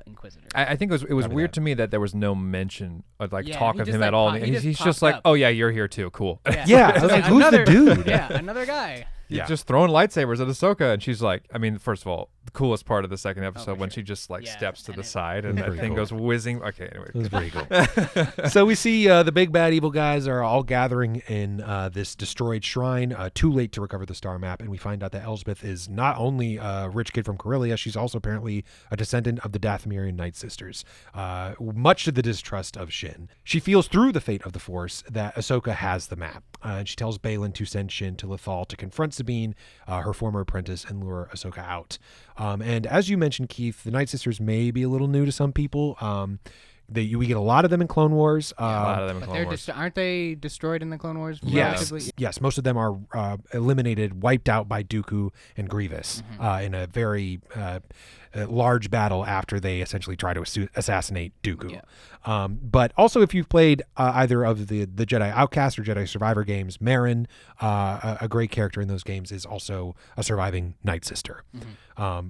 Inquisitor. I think it was weird to me that there was no mention of talk of him at all. He's just like, oh yeah, you're here too, cool. Yeah, I was like, who's the dude? Yeah, another guy. He's just throwing lightsabers at Ahsoka, and she's like, I mean, first of all, the coolest part of the second episode when she just steps to the side and that thing goes whizzing. Okay, anyway, it was pretty cool. So we see the big bad evil guys are all gathering in this destroyed shrine, too late to recover the star map, and we find out that Elsbeth is not only a rich kid from Corellia, she's also apparently a descendant of the Dathomirian Night Sisters, much to the distrust of Shin. She feels through the fate of the Force that Ahsoka has the map. and she tells Balin to send Shin to Lothal to confront Sabine, her former apprentice, and lure Ahsoka out. And as you mentioned, Keith, the Night Sisters may be a little new to some people. We get a lot of them in Clone Wars. A lot of them in But Clone Wars. aren't they destroyed in the Clone Wars? Yes, relatively? yes. Most of them are eliminated, wiped out by Dooku and Grievous in a very large battle after they essentially try to assassinate Dooku. Yeah. But also, if you've played either of the Jedi Outcast or Jedi Survivor games, Marin, a great character in those games, is also a surviving Night Sister,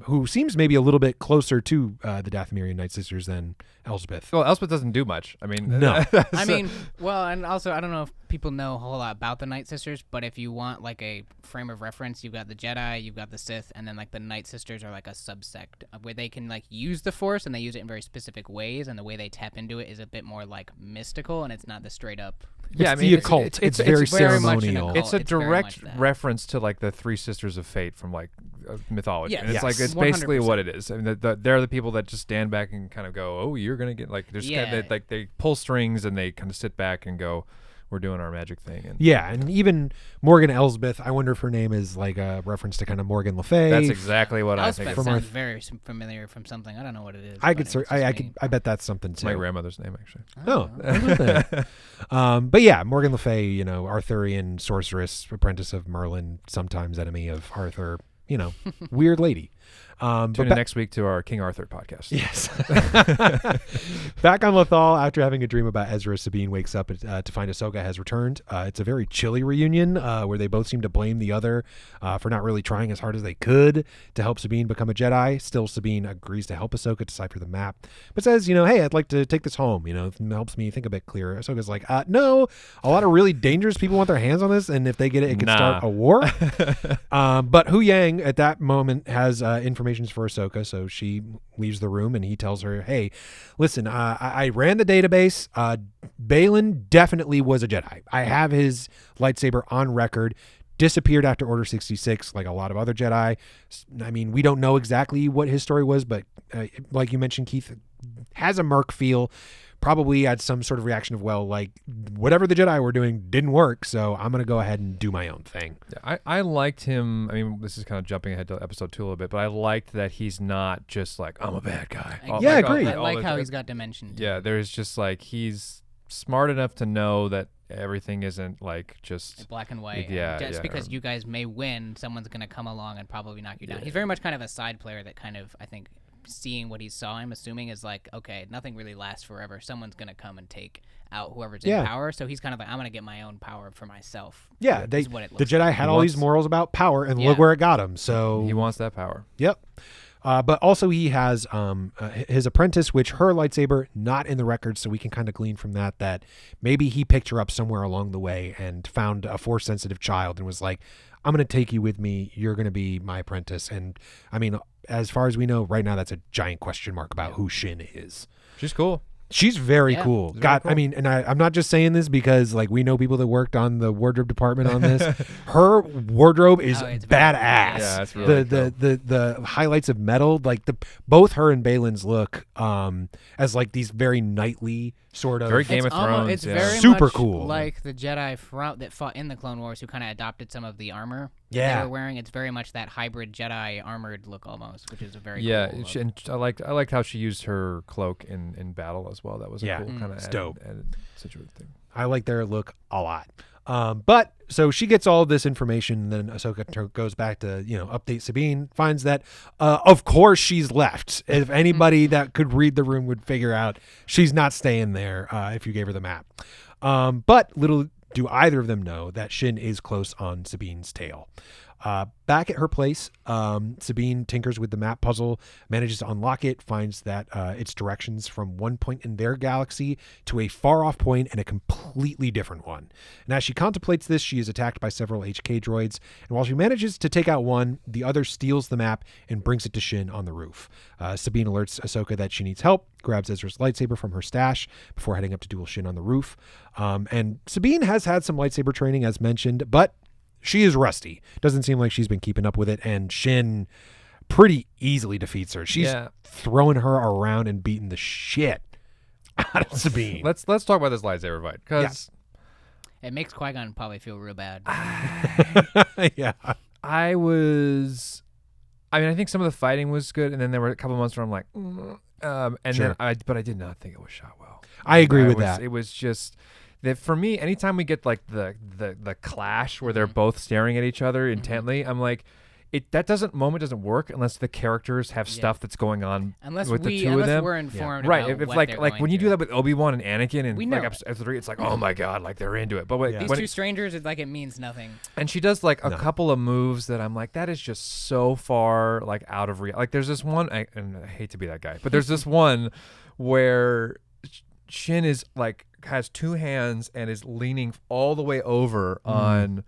who seems maybe a little bit closer to the Dathomirian Night Sisters than Elsbeth. Well, Elspeth doesn't do much. I mean, No. I mean, well, and also I don't know if people know a whole lot about the Night Sisters, but if you want like a frame of reference, you've got the Jedi, you've got the Sith, and then like the Night Sisters are like a subsect where they can like use the Force, and they use it in very specific ways, and the way they tap into it is a bit more like mystical, and it's not the straight up. yeah, I It's mean, the occult. It's very very much an ceremonial. occult. It's a It's very direct much that. reference to like the Three Sisters of Fate from like mythology. Yes. And it's like Yes. it's basically 100%. what it is. I mean, they're the people that just stand back and kind of go, "Oh, you're gonna get like." There's Yeah. like they pull strings and they kind of sit back and go, "We're doing our magic thing." And Yeah, and even Morgan Elsbeth, I wonder if her name is like a reference to kind of Morgan Le Fay. that's exactly what I Elspeth think. From sounds our- very familiar from something. I don't know what it is. I but could, it's ser- just I me. could, I bet that's something It's too. my grandmother's name actually. Oh, I love that. But yeah, Morgan Le Fay, Arthurian sorceress, apprentice of Merlin, sometimes enemy of Arthur. Weird lady. Tune in next week to our King Arthur podcast. Yes. Back on Lothal, after having a dream about Ezra, Sabine wakes up to find Ahsoka has returned. It's a very chilly reunion where they both seem to blame the other for not really trying as hard as they could to help Sabine become a Jedi. Still, Sabine agrees to help Ahsoka decipher the map, but says, hey, I'd like to take this home. It helps me think a bit clearer. Ahsoka's like, no, a lot of really dangerous people want their hands on this, and if they get it, it can start a war. But Hu Yang at that moment has information for Ahsoka, so she leaves the room and he tells her, hey, listen, I ran the database. Balin definitely was a Jedi. I have his lightsaber on record. Disappeared after Order 66 like a lot of other Jedi. I mean, we don't know exactly what his story was, but like you mentioned, Keith, has a merc feel. Probably had some sort of reaction of, well, like whatever the Jedi were doing didn't work, so I'm going to go ahead and do my own thing. Yeah, I liked him. I mean, this is kind of jumping ahead to episode 2 a little bit, but I liked that he's not just like, I'm a bad guy. Yeah, I agree. I like how he's got dimension. Yeah, there's just like he's smart enough to know that everything isn't like just black and white. Yeah, and just yeah. because you guys may win, someone's going to come along and probably knock you down. He's very much kind of a side player that kind of, I think, seeing what he saw, I'm assuming, is like, okay, nothing really lasts forever. Someone's going to come and take out whoever's in power. So he's kind of like, I'm going to get my own power for myself. Yeah, is what it the looks Jedi like. had all these morals about power, and Yeah. look where it got him. So he wants that power. Yep. But also he has his apprentice, which her lightsaber not in the records, so we can kind of glean from that maybe he picked her up somewhere along the way and found a Force-sensitive child and was like, I'm going to take you with me. You're going to be my apprentice. And I mean, as far as we know right now, that's a giant question mark about who Shin is. She's cool. She's very Yeah. cool. She's God, very cool. I mean, and I'm not just saying this because like we know people that worked on the wardrobe department on this. Her wardrobe is Oh, it's very badass. cool. Yeah, it's really the highlights of metal, like both her and Balin's look as like these very knightly sort of Very Game of Thrones. It's yeah. very Super much cool. like the Jedi that fought in the Clone Wars who kind of adopted some of the armor that Yeah. they were wearing. It's very much that hybrid Jedi armored look almost, which is a very Yeah, cool look. and I liked how she used her cloak in battle as well. That was a Yeah. cool kind of It's dope. added situation thing. I like their look a lot. But so she gets all this information, and then Ahsoka goes back to, update Sabine, finds that, of course, she's left. If anybody that could read the room would figure out she's not staying there if you gave her the map. But little do either of them know that Shin is close on Sabine's tail. Back at her place, Sabine tinkers with the map puzzle, manages to unlock it, finds that its directions from one point in their galaxy to a far-off point and a completely different one. And as she contemplates this, she is attacked by several HK droids, and while she manages to take out one, the other steals the map and brings it to Shin on the roof. Sabine alerts Ahsoka that she needs help, grabs Ezra's lightsaber from her stash before heading up to duel Shin on the roof. And Sabine has had some lightsaber training, as mentioned, but she is rusty. Doesn't seem like she's been keeping up with it, and Shin pretty easily defeats her. She's throwing her around and beating the shit out of Sabine. Let's talk about this lightsaber fight because It makes Qui-Gon probably feel real bad. Yeah. I think some of the fighting was good, and then there were a couple months where I'm like, Sure. but I did not think it was shot well. I agree with that. It was just that for me. Anytime we get like the clash where they're both staring at each other intently, I'm like, moment doesn't work unless the characters have stuff that's going on with the two of them. We're informed, right? about If what like they're when going you do through. that with Obi-Wan and Anakin and We like know. episode 3, it's like, oh my god, like they're into it. But These two strangers, it's like it means nothing. and she does like a couple of moves that I'm like, that is just so far like out of real. Like there's this one, and I hate to be that guy, but there's this one where Shin is like has two hands and is leaning all the way over on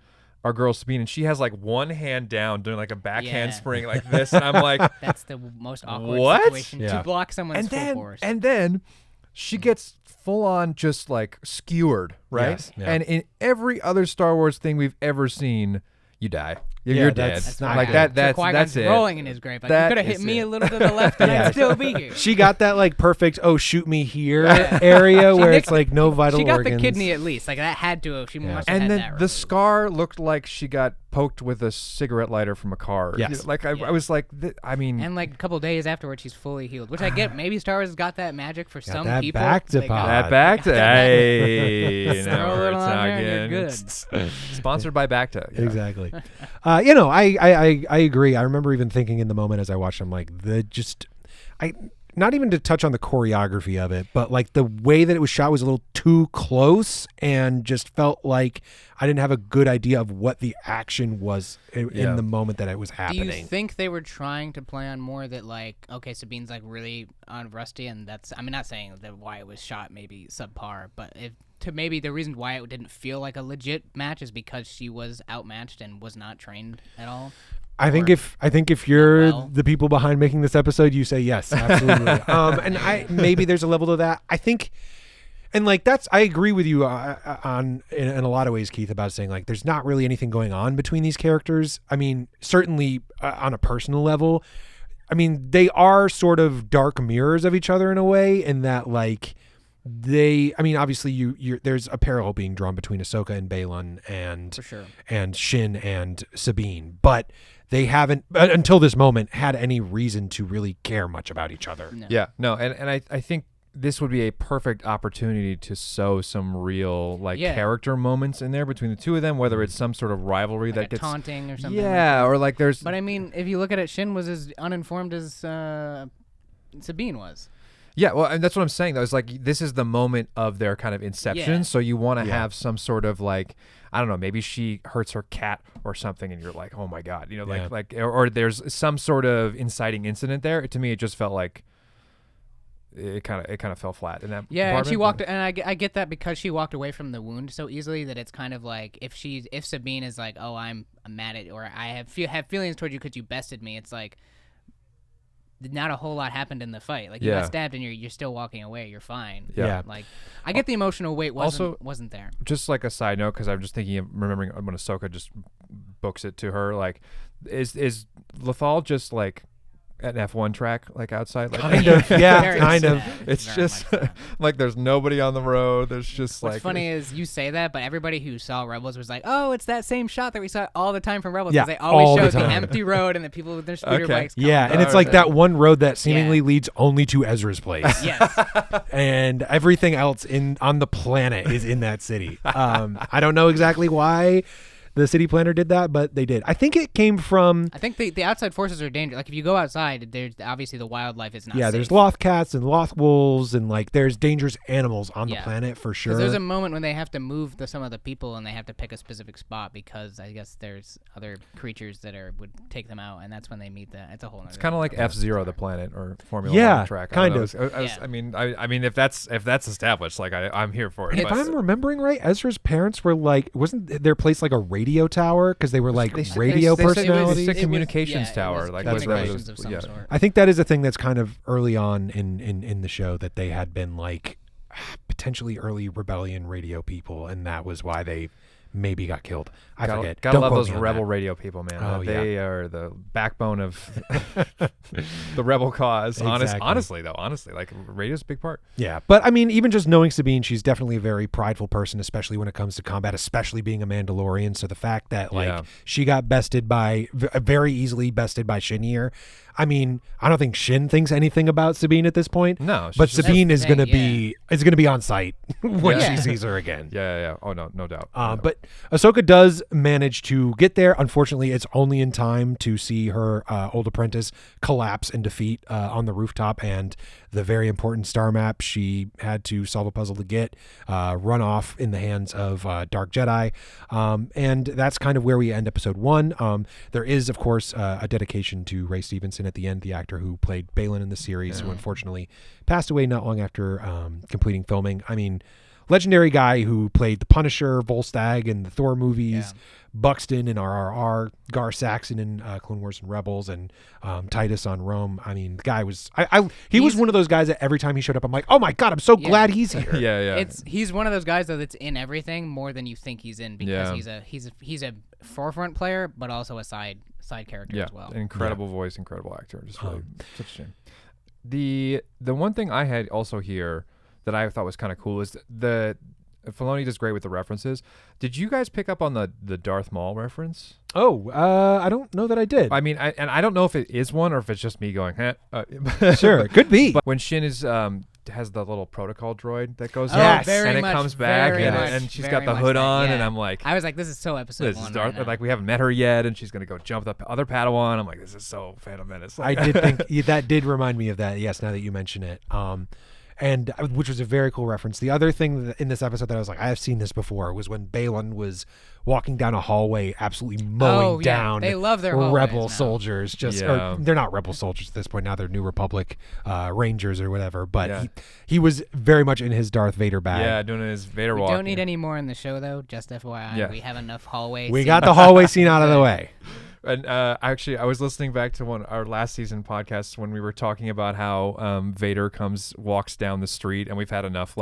our girl Sabine, and she has like one hand down doing like a back handspring like this, and I'm like, That's the most awkward What? situation Yeah. to block someone's full force. and then she gets full on just like skewered, right? Yes, yeah. And in every other Star Wars thing we've ever seen, you die. You're Yeah, dead. that's not like good. that. That's Qui-Gon's it. rolling in his grave. Like, That you could have hit is me it. a little to the left, and Yeah. I'd still be here. She got that like perfect, shoot me here area where it's like no vital She got organs. the kidney at least. Like that had to have. She must have And had then that the removed. scar looked like she got poked with a cigarette lighter from a car. Yes. Like I was like, I mean, And like a couple days afterwards, she's fully healed. Which I get. Maybe Star Wars has got that magic for some that people. Bacta They got- pod. that back to hey, Throw now a we're little on there talking. and you're good. Sponsored by Bacta. Yeah. Exactly. I agree. I remember even thinking in the moment as I watched, I'm like, not even to touch on the choreography of it, but like the way that it was shot was a little too close and just felt like I didn't have a good idea of what the action was in the moment that it was Do happening. you think they were trying to play on more that like, okay, Sabine's like really on rusty, and that's, I'm not saying that why it was shot maybe subpar, but maybe the reason why it didn't feel like a legit match is because she was outmatched and was not trained at all. I think if you're well. the people behind making this episode, you say yes, absolutely. And maybe there's a level to that. I think, and like I agree with you in a lot of ways, Keith, about saying like there's not really anything going on between these characters. I mean, certainly on a personal level, I mean they are sort of dark mirrors of each other in a way, in that like. Obviously there's a parallel being drawn between Ahsoka and Balin For sure. and Shin and Sabine, but they haven't until this moment had any reason to really care much about each other. No. Yeah, no, and I think this would be a perfect opportunity to sow some real character moments in there between the two of them, whether it's some sort of rivalry Like that gets taunting or something. yeah, or like there's. But I mean, if you look at it, Shin was as uninformed as Sabine was. Yeah, well, and that's what I'm saying, though. It's like this is the moment of their kind of inception, Yeah. so you want to have some sort of like, I don't know, maybe she hurts her cat or something, and you're like, oh my god, or there's some sort of inciting incident there. To me, it just felt like it kind of fell flat in that. Yeah, and she department. walked, and I get that because she walked away from the wound so easily that it's kind of like if Sabine is like, oh, I'm mad at, or I have feelings toward you because you bested me. It's like. Not a whole lot happened in the fight. Like you got stabbed and you're still walking away. You're fine. Yeah. Like I get the emotional weight wasn't there. Just like a side note, because I'm just remembering when Ahsoka just books it to her, like, is Lothal just like an F1 track like outside? Like, Kind of, yeah, Very kind of. sad. It's Very just much so. like there's nobody on the road. There's just What's like funny is you say that, but everybody who saw Rebels was like, "Oh, it's that same shot that we saw all the time from Rebels." Yeah, Because they always all the showed the time. empty road and the people with their scooter Okay. bikes. coming Yeah, and down. it's like that one road that seemingly leads only to Ezra's place. Yes. And everything else on the planet is in that city. I don't know exactly why the city planner did that, but they did. I think it came from I think the outside forces are dangerous. Like if you go outside, there's obviously the wildlife is not. there's safe. loth cats and loth wolves and like there's dangerous animals on the Yeah. planet for 'Cause sure. there's a moment when they have to move some of the people and they have to pick a specific spot because I guess there's other creatures that would take them out, and that's when they meet that. It's a whole. it's kind of like F-Zero, the planet, or Formula Yeah, One track. kind I of. don't know. I mean, if that's established, like I'm here for it. if but- I'm remembering right, Ezra's parents were like, wasn't their place like a radio tower? Because they were like radio they said it was personalities. a communications tower, like That's right. communications of some yeah. sort. I think that is a thing that's kind of early on in the show, that they had been like potentially early rebellion radio people, and that was why they maybe got killed. I forget. Gotta Don't love quote those me on rebel that. radio people, man. Oh, They are the backbone of the rebel cause. Exactly. Honestly, like radio's a big part. Yeah, but I mean, even just knowing Sabine, she's definitely a very prideful person, especially when it comes to combat, especially being a Mandalorian. So the fact that she got very easily bested by Shin here. I mean, I don't think Shin thinks anything about Sabine at this point. No, but she's just- Sabine is That's the going to thing, be on site when Yeah. she sees her again. Yeah. Oh no doubt. But Ahsoka does manage to get there. Unfortunately, it's only in time to see her old apprentice collapse in defeat on the rooftop, and the very important star map she had to solve a puzzle to get run off in the hands of Dark Jedi. And that's kind of where we end episode 1. There is, of course, a dedication to Ray Stevenson at the end, the actor who played Balin in the series, who unfortunately passed away not long after completing filming. I mean, legendary guy who played the Punisher, Volstagg in the Thor movies, Buxton in RRR, Gar Saxon in Clone Wars and Rebels, and Titus on Rome. I mean, the guy was he was one of those guys that every time he showed up, I'm like, oh my god, I'm so glad he's here. Yeah. He's one of those guys though that's in everything more than you think he's in, because Yeah. he's a forefront player, but also a side character as well. Incredible voice, incredible actor. Just really such a shame. The one thing I had also here that I thought was kind of cool is the Filoni does great with the references. Did you guys pick up on the Darth Maul reference? Oh, I don't know that I did. I mean, I don't know if it is one or if it's just me going, Sure, it could be. But when Shin is has the little protocol droid that goes Yes. up very and it much, comes back very much, and she's very got the much hood that, on yeah. and I'm like, I was like, this is so episode this 1 is Darth. right now. Like we haven't met her yet and she's gonna go jump the other Padawan. I'm like, this is so Phantom Menace. I did think that did remind me of that. Yes, now that you mention it. And which was a very cool reference. The other thing in this episode that I was like, I have seen this before, was when Balin was walking down a hallway, absolutely mowing down They love their hallways rebel now. soldiers. Yeah. Or they're not rebel soldiers at this point. Now they're New Republic Rangers or whatever. But Yeah. he was very much in his Darth Vader bag. Yeah, doing his Vader We walk. don't need any more in the show though. Just FYI, Yeah. we have enough hallway. We scenes. got the hallway scene out of the way. And actually, I was listening back to our last season podcast when we were talking about how Vader walks down the street, and we've had enough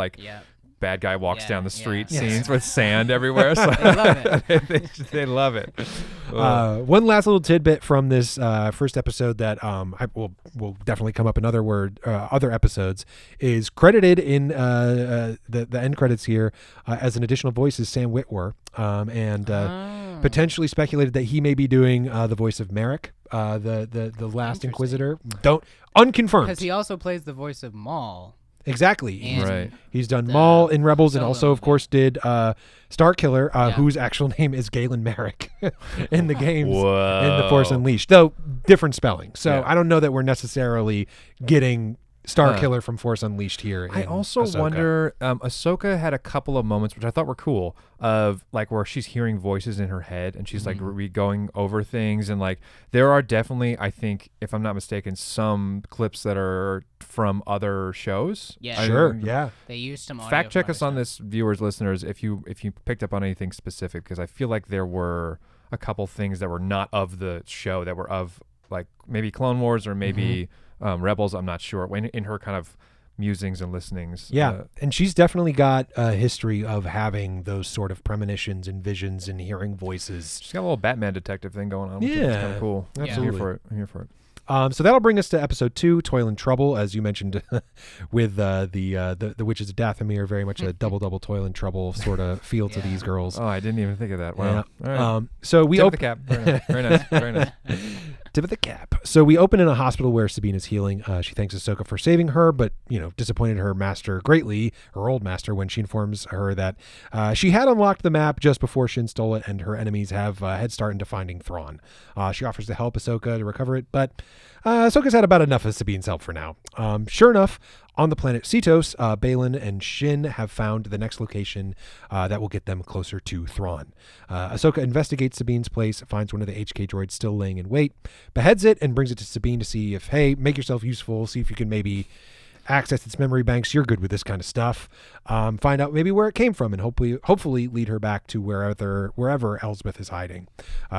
bad guy walks down the street yeah. scenes with sand everywhere. So They love it. they love it. One last little tidbit from this first episode that will definitely come up in other episodes is credited in the end credits here as an additional voice is Sam Witwer, and potentially speculated that he may be doing the voice of Merrick, the last Inquisitor. Unconfirmed. Because he also plays the voice of Maul. Exactly. And He's done Maul in Rebels and Solo also, of movie. course, did Starkiller, whose actual name is Galen Merrick in the games in The Force Unleashed, though different spelling. So I don't know that we're necessarily getting Starkiller from Force Unleashed here. I in also Ahsoka. wonder, Ahsoka had a couple of moments, which I thought were cool, of like where she's hearing voices in her head and she's like going over things. And like, there are definitely, I think, if I'm not mistaken, some clips that are from other shows. Yeah. Sure, yeah. They used some audio Fact check from us other on stuff. this, viewers, listeners, if you picked up on anything specific, because I feel like there were a couple things that were not of the show, that were of like maybe Clone Wars or maybe Rebels. I'm not sure. In her kind of musings and listenings. Yeah, and she's definitely got a history of having those sort of premonitions and visions and hearing voices. She's got a little Batman detective thing going on, which is kind of cool. Absolutely. I'm here for it. So that'll bring us to episode 2, Toil and Trouble, as you mentioned, with the Witches of Dathomir, very much a double toil and trouble sort of feel to these girls. Oh, I didn't even think of that. Wow. Yeah. All right. So we Tip of open the cap. Very nice. Very nice. tip of the cap. So we open in a hospital where Sabine is healing. She thanks Ahsoka for saving her, but disappointed her master greatly, her old master, when she informs her that she had unlocked the map just before Shin stole it, and her enemies have a head start into finding Thrawn. She offers to help Ahsoka to recover it, but Ahsoka's had about enough of Sabine's help for now. Sure enough, on the planet Cetos, Balin and Shin have found the next location that will get them closer to Thrawn. Ahsoka investigates Sabine's place, finds one of the HK droids still laying in wait, beheads it, and brings it to Sabine to see if, hey, make yourself useful, see if you can maybe access its memory banks. You're good with this kind of stuff. Find out maybe where it came from, and hopefully lead her back to wherever Elsbeth is hiding.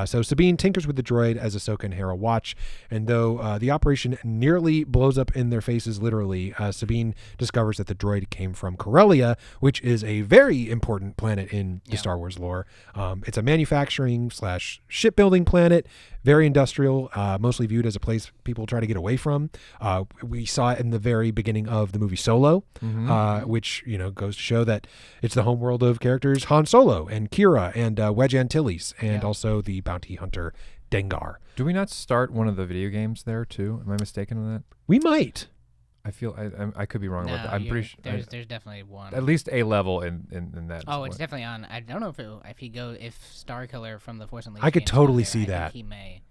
So Sabine tinkers with the droid as Ahsoka and Hera watch, and though the operation nearly blows up in their faces literally, Sabine discovers that the droid came from Corellia, which is a very important planet in the Star Wars lore. It's a manufacturing / shipbuilding planet, very industrial, mostly viewed as a place people try to get away from. We saw it in the very beginning of the movie Solo, which goes to show that it's the homeworld of characters Han Solo and Kira and Wedge Antilles, and also the bounty hunter Dengar. Do we not start one of the video games there too? Am I mistaken on that? We might. I feel I could be wrong with that. I'm pretty sure there's definitely one. At least a level in that. Oh, it's definitely on. I don't know if Starkiller from the Force Unleashed. I could games totally there, see I that. think he may.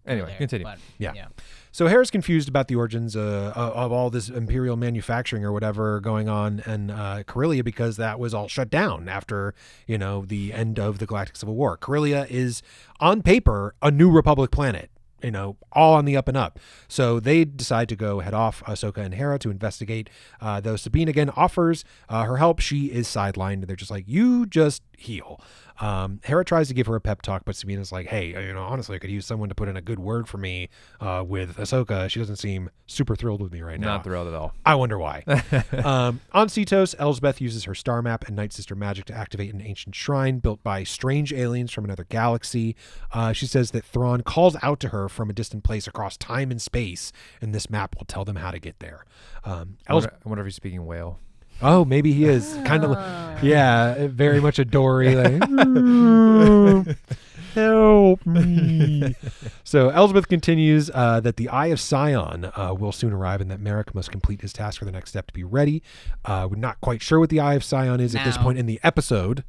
Anyway, continue. But, yeah. So Hera's confused about the origins of all this Imperial manufacturing or whatever going on in Corellia, because that was all shut down after the end of the Galactic Civil War. Corellia is on paper a New Republic planet. All on the up and up. So they decide to go head off, Ahsoka and Hera, to investigate. Though Sabine again offers her help, she is sidelined. They're just like, you just heal. Hera tries to give her a pep talk, but Sabine is like, hey, honestly, I could use someone to put in a good word for me with Ahsoka. She doesn't seem super thrilled with me right now. Not thrilled at all. I wonder why. On Cetos, Elsbeth uses her star map and Night Sister magic to activate an ancient shrine built by strange aliens from another galaxy. She says that Thrawn calls out to her from a distant place across time and space, and this map will tell them how to get there. I wonder if he's speaking whale. Oh, maybe he is. Kind of, very much a Dory. Like, help me. So Elsbeth continues that the Eye of Sion will soon arrive, and that Merrick must complete his task for the next step to be ready. We're not quite sure what the Eye of Sion is at this point in the episode.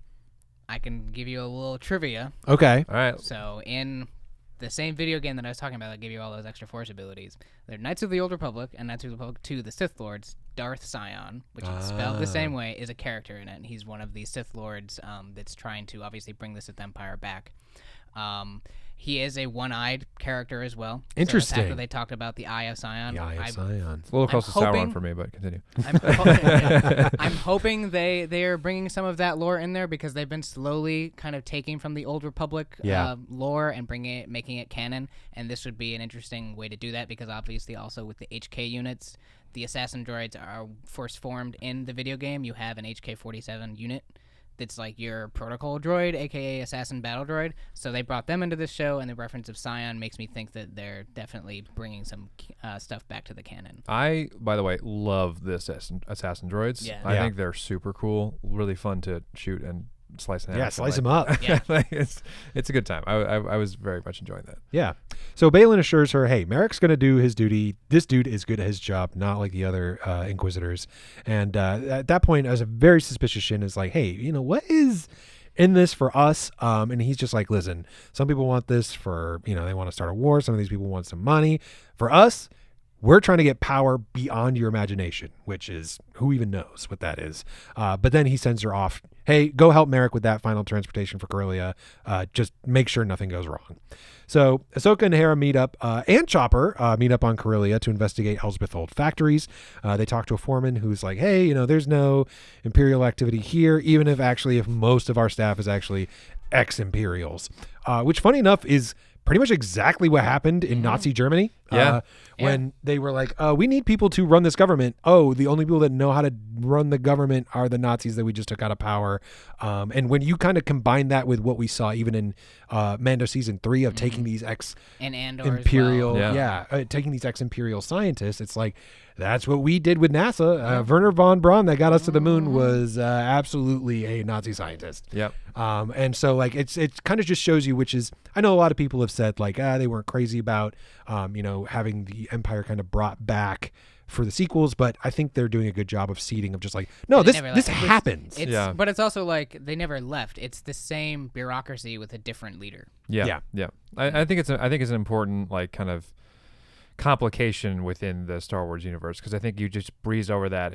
I can give you a little trivia. Okay. All right. So in the same video game that I was talking about that gave you all those extra Force abilities, they're Knights of the Old Republic and Knights of the Republic 2, the Sith Lords. Darth Sion, which is spelled the same way, is a character in it, and he's one of the Sith Lords that's trying to obviously bring the Sith Empire back. He is a one-eyed character as well. Interesting. So after they talked about the Eye of Sion. The Eye of Sion. It's a little close to Sauron for me, but continue. I'm hoping they are bringing some of that lore in there, because they've been slowly kind of taking from the Old Republic lore and making it canon, and this would be an interesting way to do that, because obviously also with the HK units, the assassin droids are first formed in the video game. You have an HK-47 unit that's like your protocol droid, aka assassin battle droid. So they brought them into this show, and the reference of Sion makes me think that they're definitely bringing some stuff back to the canon. I, by the way, love the assassin droids. Yeah. I think they're super cool, really fun to shoot and slice in half. Yeah, slice them up. Yeah. It's a good time. I was very much enjoying that. Yeah. So Balin assures her, hey, Merrick's going to do his duty. This dude is good at his job, not like the other Inquisitors. And at that point, as a very suspicious Shin is like, hey, what is in this for us? And he's just like, listen, some people want this for, they want to start a war. Some of these people want some money. For us, we're trying to get power beyond your imagination, which is, who even knows what that is. But then he sends her off. Hey, go help Merrick with that final transportation for Corellia. Just make sure nothing goes wrong. So Ahsoka and Hera meet up, and Chopper meet up on Corellia to investigate Elsbeth old factories. They talk to a foreman who's like, hey, there's no Imperial activity here, even if most of our staff is actually ex-Imperials. Which, funny enough, is pretty much exactly what happened in Nazi Germany. When they were like, we need people to run this government. Oh, the only people that know how to run the government are the Nazis that we just took out of power. And when you kind of combine that with what we saw even in Mando season 3 of taking these ex-Imperial, taking these ex-Imperial scientists, it's like, that's what we did with NASA. Werner von Braun that got us to the moon was absolutely a Nazi scientist. Yep. And so like it kind of just shows you, which is, I know a lot of people have said like, they weren't crazy about, having the Empire kind of brought back for the sequels, but I think they're doing a good job of seeding of just like, no, this happens. But it's also like they never left. It's the same bureaucracy with a different leader. Yeah. I think it's an important like kind of complication within the Star Wars universe, because I think you just breeze over that.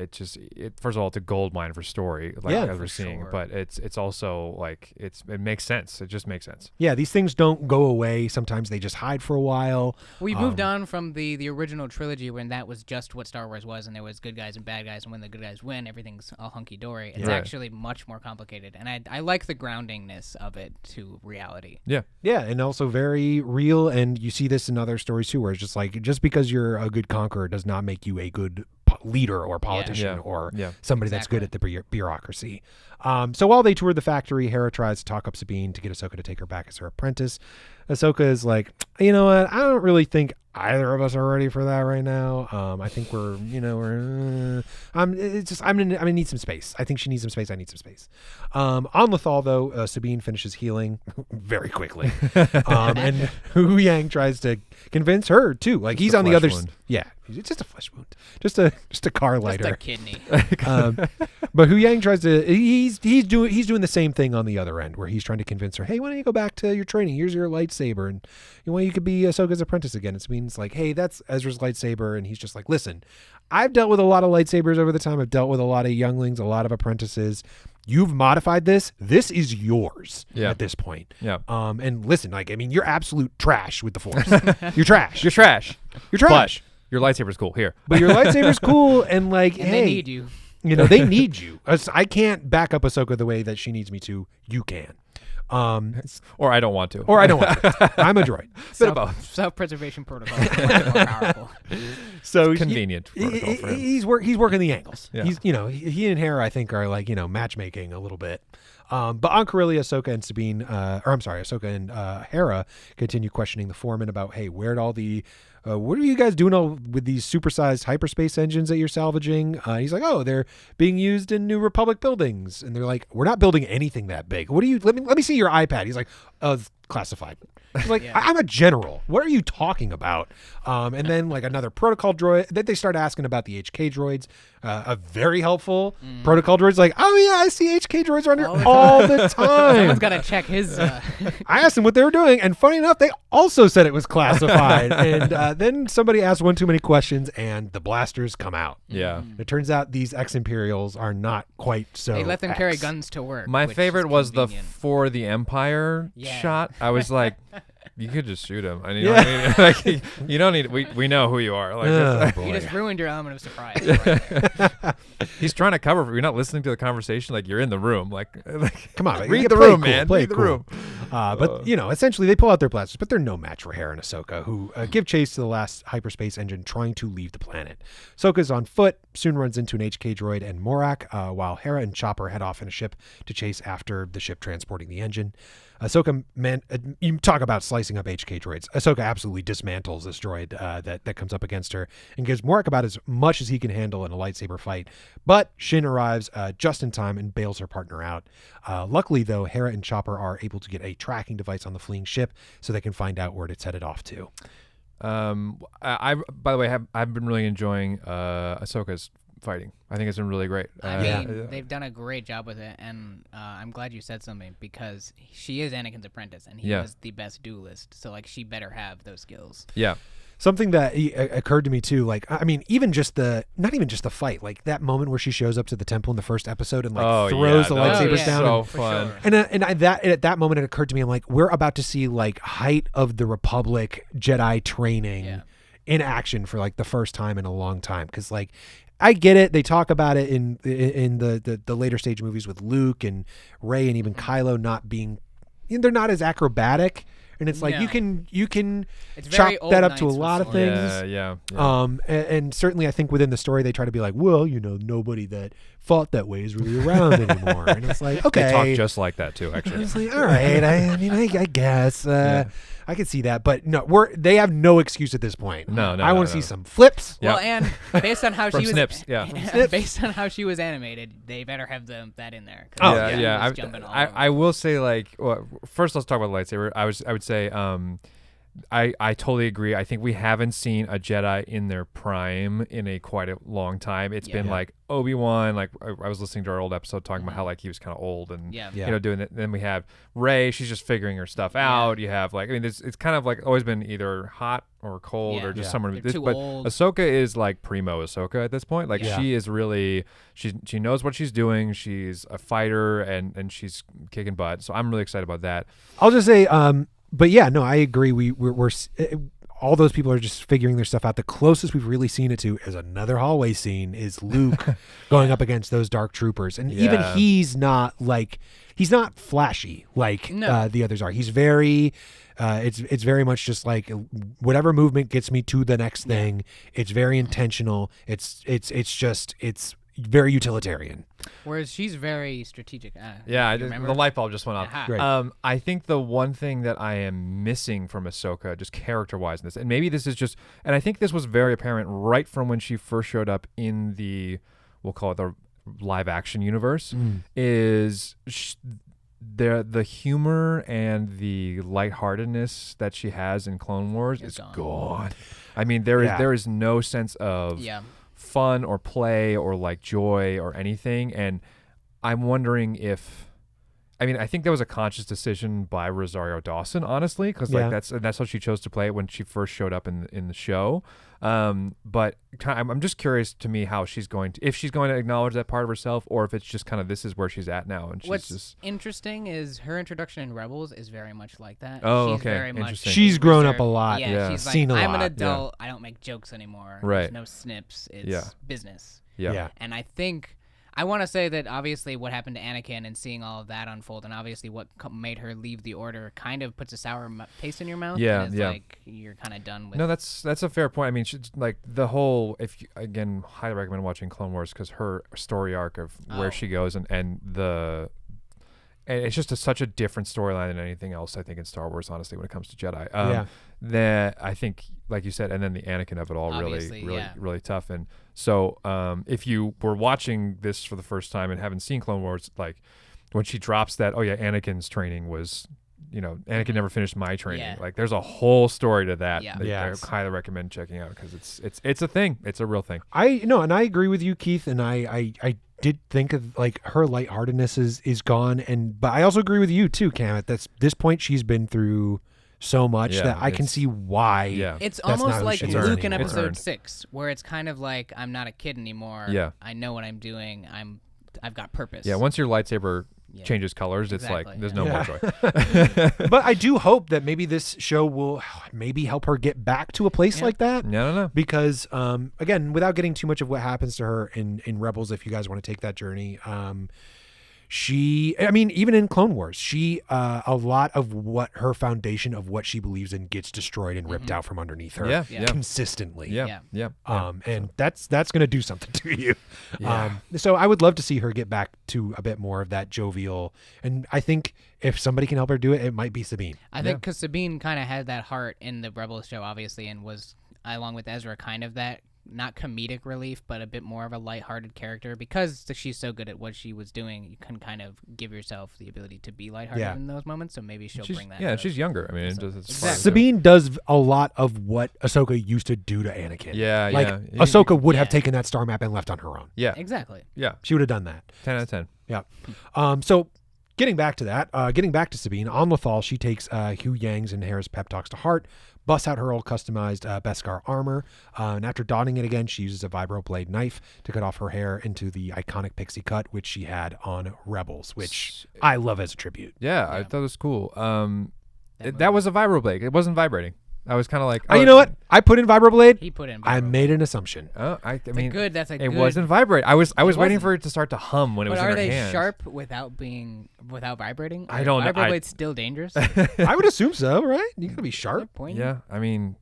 First of all, it's a gold mine for story, as we're seeing, but it's also like it makes sense. It just makes sense. Yeah, these things don't go away. Sometimes they just hide for a while. We moved on from the original trilogy when that was just what Star Wars was, and there was good guys and bad guys, and when the good guys win, everything's all hunky dory. It's actually much more complicated, and I like the groundingness of it to reality. Yeah, and also very real. And you see this in other stories too, where it's just like, just because you're a good conqueror does not make you a good leader or politician or somebody that's good at the bureaucracy. So while they tour the factory, Hera tries to talk up Sabine to get Ahsoka to take her back as her apprentice. Ahsoka is like, you know what? I don't really think either of us are ready for that right now. I think I'm gonna need some space. I think she needs some space. I need some space. On Lothal, though, Sabine finishes healing very quickly, and Hu Yang tries to convince her too. Like, he's on the other. Yeah, it's just a flesh wound, just a car lighter, just a kidney. But Hu Yang tries to. He's doing the same thing on the other end, where he's trying to convince her, hey, why don't you go back to your training? Here's your lightsaber, and you could be Ahsoka's apprentice again. It means like, hey, that's Ezra's lightsaber, and he's just like, listen, I've dealt with a lot of lightsabers over the time. I've dealt with a lot of younglings, a lot of apprentices. You've modified this. This is yours at this point. Yeah. And listen, like, I mean, you're absolute trash with the Force. You're trash. You're trash. You're trash. But your lightsaber's cool. Here. But your lightsaber's cool, and like, and hey, they need you. They need you. I can't back up Ahsoka the way that she needs me to. You can. Or I don't want to. I'm a droid. Self-preservation protocol is much more powerful. So convenient. Protocol for him. He's working the angles. Yeah. He's he and Hera, I think, are like matchmaking a little bit. But on Corellia, Ahsoka and Ahsoka and Hera continue questioning the foreman about, hey, where'd all the what are you guys doing with these supersized hyperspace engines that you're salvaging? He's like, oh, they're being used in New Republic buildings. And they're like, we're not building anything that big. What do you, let me see your iPad. He's like, oh, it's classified. He's like, I'm a general. What are you talking about? And then like another protocol droid. Then they start asking about the HK droids. A very helpful protocol droid's like, oh yeah, I see HK droids around here all the time. Someone's got to check his. I asked them what they were doing, and funny enough, they also said it was classified. And then somebody asked one too many questions, and the blasters come out. Yeah. It turns out these ex-Imperials are not quite so. They let them carry guns to work. My favorite was the For the Empire shot. I was like, you could just shoot him. I mean, like, you don't need. We know who you are. Like, you just ruined your element of surprise. Right. He's trying to cover. You're not listening to the conversation. Like, you're in the room. Like come on, read the room, man. Read the room. But essentially, they pull out their blasters, but they're no match for Hera and Ahsoka, who give chase to the last hyperspace engine trying to leave the planet. Ahsoka's on foot, soon runs into an HK droid and Morak, while Hera and Chopper head off in a ship to chase after the ship transporting the engine. Ahsoka, you talk about slicing up HK droids. Ahsoka absolutely dismantles this droid that comes up against her and gives Morak about as much as he can handle in a lightsaber fight. But Shin arrives just in time and bails her partner out. Luckily, though, Hera and Chopper are able to get a tracking device on the fleeing ship so they can find out where it's headed off to. I by the way, I've been really enjoying Ahsoka's fighting. I think it's been really great. I mean, they've done a great job with it, and I'm glad you said something, because she is Anakin's apprentice, and he was the best duelist, so like she better have those skills. Yeah. Something that occurred to me too, like, I mean, not even just the fight, like that moment where she shows up to the temple in the first episode and like throws the lightsabers down. So fun. Sure. And at that moment, it occurred to me, I'm like, we're about to see like height of the Republic Jedi training in action for like the first time in a long time. Because like, I get it. They talk about it in the later stage movies with Luke and Rey and even Kylo not being, they're not as acrobatic. And it's like you can chop that up to a lot of things. Yeah. And certainly I think within the story they try to be like, well, nobody that fought that way is really around anymore. And it's like, okay, they talk just like that too. Actually, it's like, all right. I guess I can see that, but no, they have no excuse at this point. No. I want to see some flips. Well, and based on how she was snips, based on how she was animated, they better have that in there. I will say, like, well, first let's talk about the lightsaber. I would say I totally agree. I think we haven't seen a Jedi in their prime in a quite a long time. It's been like Obi-Wan. Like I was listening to our old episode talking about how like he was kind of old and you know doing it. Then we have Rey. She's just figuring her stuff out. You have like it's kind of like always been either hot or cold or just somewhere. Too but old. Ahsoka is like primo Ahsoka at this point. Like she is really she knows what she's doing. She's a fighter and she's kicking butt. So I'm really excited about that. I'll just say, but yeah, no, I agree. We're all those people are just figuring their stuff out. The closest we've really seen it to is another hallway scene is Luke going up against those dark troopers, and even he's not flashy like the others are. He's very. It's very much just like whatever movement gets me to the next thing. It's very intentional. It's very utilitarian. Whereas she's very strategic. The light bulb just went off. Right. I think the one thing that I am missing from Ahsoka, just character-wise in this, and maybe this is just, and I think this was very apparent right from when she first showed up in the, we'll call it the live-action universe, is the humor and the lightheartedness that she has in Clone Wars is gone. I mean, there is no sense of fun or play or like joy or anything, and I'm wondering if I think that was a conscious decision by Rosario Dawson, honestly, because like that's how she chose to play it when she first showed up in the show. But I'm just curious to me how she's going to, if she's going to acknowledge that part of herself, or if it's just kind of this is where she's at now. And she's What's interesting is her introduction in Rebels is very much like that. Oh, she's okay. very much Interesting. She's grown up a lot. Yeah, she's like, Seen a I'm lot. an adult. I don't make jokes anymore. Right. There's no snips. It's business. Yeah. And I think I want to say that obviously what happened to Anakin and seeing all of that unfold, and obviously what made her leave the Order, kind of puts a sour taste in your mouth. Yeah, and it's like you're kind of done with. No, that's a fair point. I mean, she's like the whole. If you, again, highly recommend watching Clone Wars because her story arc of where she goes and it's just such a different storyline than anything else I think in Star Wars. Honestly, when it comes to Jedi, that I think, like you said, and then the Anakin of it all really tough. And so, if you were watching this for the first time and haven't seen Clone Wars, like when she drops that, Anakin's training was, Anakin never finished my training. Yeah. Like there's a whole story to that. Yeah. I highly recommend checking out because it's a thing. It's a real thing. And I agree with you, Keith. And I did think of like her lightheartedness is gone, but I also agree with you too, Cam. At this point, she's been through so much that I can see why. Yeah. It's that's almost not who like she is Luke in anymore. Episode 6, where it's kind of like I'm not a kid anymore. Yeah. I know what I'm doing. I've got purpose. Yeah. Once your lightsaber changes colors, Exactly, it's like there's no more joy. But I do hope that maybe this show will maybe help her get back to a place like that. No. Because again, without getting too much of what happens to her in Rebels, if you guys want to take that journey, even in Clone Wars, she a lot of what her foundation of what she believes in gets destroyed and ripped out from underneath her consistently. Yeah. And that's going to do something to you. Yeah. So I would love to see her get back to a bit more of that jovial. And I think if somebody can help her do it, it might be Sabine. I think because Sabine kind of had that heart in the Rebels show, obviously, and was, along with Ezra, kind of that, not comedic relief, but a bit more of a lighthearted character. Because she's so good at what she was doing, you can kind of give yourself the ability to be lighthearted in those moments. So maybe she'll bring that. Yeah, she's younger. I mean, it's Sabine does a lot of what Ahsoka used to do to Anakin. Ahsoka would have taken that star map and left on her own. Yeah, exactly. Yeah, she would have done that. 10 out of 10. Yeah. So getting back to that, getting back to Sabine on Lothal, she takes Hugh Yang's and Hera's pep talks to heart, busts out her old customized Beskar armor, and after donning it again, she uses a vibroblade knife to cut off her hair into the iconic pixie cut, which she had on Rebels, which I love as a tribute. Yeah, I thought it was cool. That was a vibroblade. It wasn't vibrating. I was kind of like, you know what? I put in vibroblade. He put in. I made an assumption. I mean, That's a good. It wasn't vibrating. I was waiting for it to start to hum when it was in her hand. But are they sharp without vibrating? I don't know. Vibroblades still dangerous? I would assume so, right? You gotta be sharp. Yeah, I mean,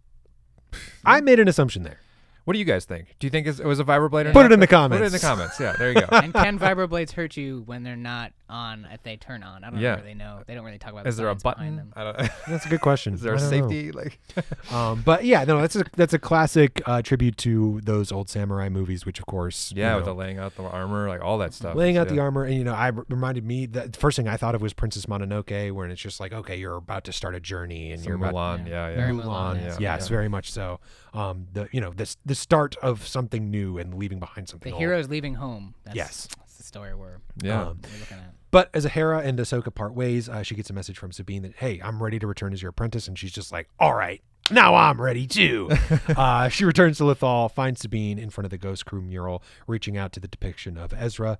I made an assumption there. What do you guys think? Do you think it was a vibroblade? Or Put not? it in the comments. Put it in the comments. Yeah, there you go. And can vibroblades hurt you when they're not on if they turn on. I don't really know. They don't really talk about. Is the there a science behind button? them. I don't. That's a good question. Is there a I don't know. safety like? But yeah, no, that's a classic tribute to those old samurai movies, which of course, Yeah, you with know, the laying out the armor, like all that stuff. laying out the Yeah. armor, and you know, reminded me that the first thing I thought of was Princess Mononoke, where it's just like, okay, you're about to start a journey, and Some you're about Mulan, Yeah. yeah. Very Mulan, Mulan-esque. yes, very much so. The start of something new and leaving behind something The old. hero's leaving home. That's, Yes. That's the story we're Yeah. we're looking at. But as Hera and Ahsoka part ways, she gets a message from Sabine that, hey, I'm ready to return as your apprentice. And she's just like, all right, now I'm ready too. She returns to Lothal, finds Sabine in front of the Ghost Crew mural, reaching out to the depiction of Ezra.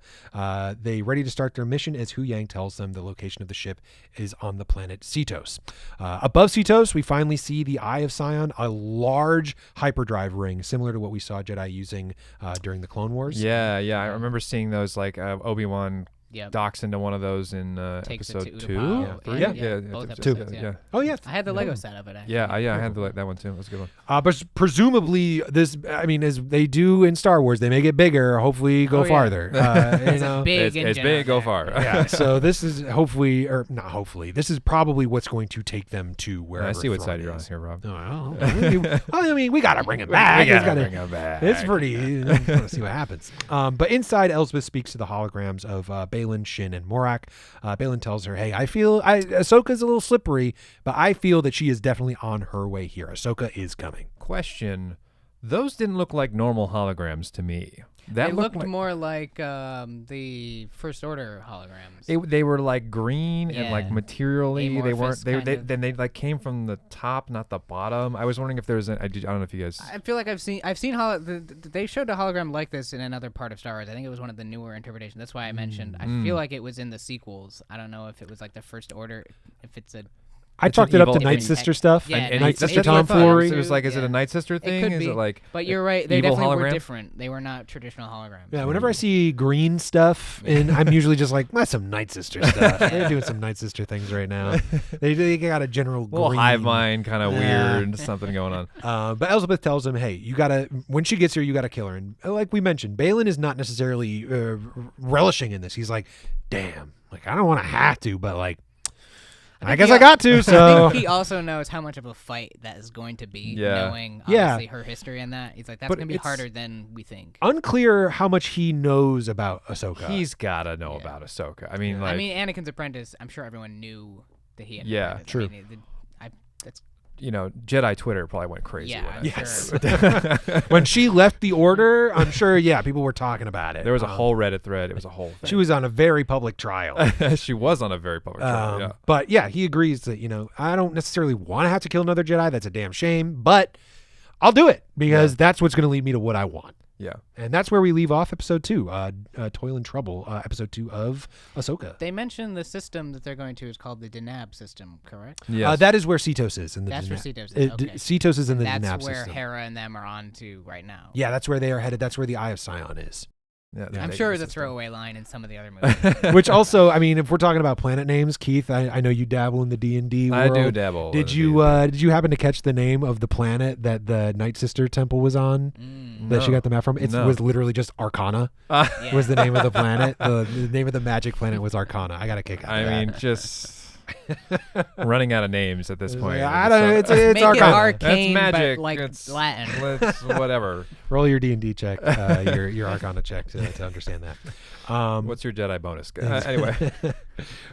They ready to start their mission as Hu Yang tells them the location of the ship is on the planet Cetos. Above Cetos, we finally see the Eye of Sion, a large hyperdrive ring, similar to what we saw Jedi using during the Clone Wars. Yeah. I remember seeing those like Obi-Wan Yep. docks into one of those in Takes it episode to 2. Utapau. Yeah. Three? Yeah, both episode episodes, two. yeah. Oh, yeah. I had the Lego set of it. Actually. Yeah, I had that one too. That was a good one. But presumably, as they do in Star Wars, they make it bigger, hopefully go Oh, yeah. farther. It's you know? a big It's engine big, out go there. far. Yeah, so this is this is probably what's going to take them to wherever I see what Thrawn side you're on is. here, Rob. Oh, well, I mean, we gotta bring it back. We It's gotta gotta- bring it back. It's pretty. Let's see what happens. But inside, Elsbeth speaks to the holograms of Balin, Shin, and Morak. Balin tells her, "Hey, I feel Ahsoka's a little slippery, but I feel that she is definitely on her way here. Ahsoka is coming." Question: those didn't look like normal holograms to me. That They looked looked like, more like the First Order holograms. they were like green and like Yeah. materially. They weren't. Amorphous They kind of. then they like came from the top, not the bottom. I was wondering if there was I don't know if you guys. I feel like I've seen they showed a hologram like this in another part of Star Wars. I think it was one of the newer interpretations. That's why I mentioned. I feel like it was in the sequels. I don't know if it was like the First Order. If it's a I It's chalked an it up to evil- Night different Sister tech. stuff. Yeah, and Night that's Sister what I thought. tomfoolery. It was like, is it Yeah. a Night Sister thing? could Is be. it like? But you're right. They evil definitely were hologram? different. They were not traditional holograms. Yeah, whenever I see green stuff, and I'm usually just like, that's some Night Sister stuff. They're doing some Night Sister things right now. They got a general little green. hive mind, kind of Yeah. weird, something going on. But Elsbeth tells him, hey, when she gets here, you got to kill her. And like we mentioned, Balin is not necessarily relishing in this. He's like, damn, like, I don't want to have to, but like, I guess I got to, I so. think he also knows how much of a fight that is going to be, Yeah. knowing Yeah. obviously her history and that. He's like, that's But going to be it's- harder than we think. Unclear how much he knows about Ahsoka. He's gotta know Yeah. about Ahsoka. I mean, like, I mean, Anakin's apprentice, I'm sure everyone knew that he had an Yeah, apprentice. true. I mean, that's you know, Jedi Twitter probably went crazy. yeah, with I'm it. sure. When she left the order, I'm sure, people were talking about it. There was a whole Reddit thread. It was a whole thing. She was on a very public trial. She was on a very public trial. Yeah. But yeah, he agrees that, I don't necessarily want to have to kill another Jedi. That's a damn shame. But I'll do it because that's what's going to lead me to what I want. Yeah. And that's where we leave off episode 2, Toil and Trouble, episode 2 of Ahsoka. They mentioned the system that they're going to is called the Denab system, correct? Yes. That is where Cetos is. In the That's where Denab. Cetos is, okay. Cetos is in the That's Denab where system. Hera and them are on to right now. Yeah, that's where they are headed. That's where the Eye of Sion is. Yeah, I'm they- sure they- it's a throwaway line in some of the other movies. Which also, I mean, if we're talking about planet names, Keith, I know you dabble in the D&D world. I do dabble. Did in you it. did you happen to catch the name of the planet that the Night Sister temple was on? That she No. got the map from? It No. was literally just Arcana. Yeah. Was the name of the planet. The name of the magic planet was Arcana. I got a kick out I of that. mean, just running out of names at this point. I don't know. It's Make it Arcana. arcane, That's magic. but like It's- Latin. Let's whatever. Roll your D&D check, your Arcana check to understand that. What's your Jedi bonus? Anyway,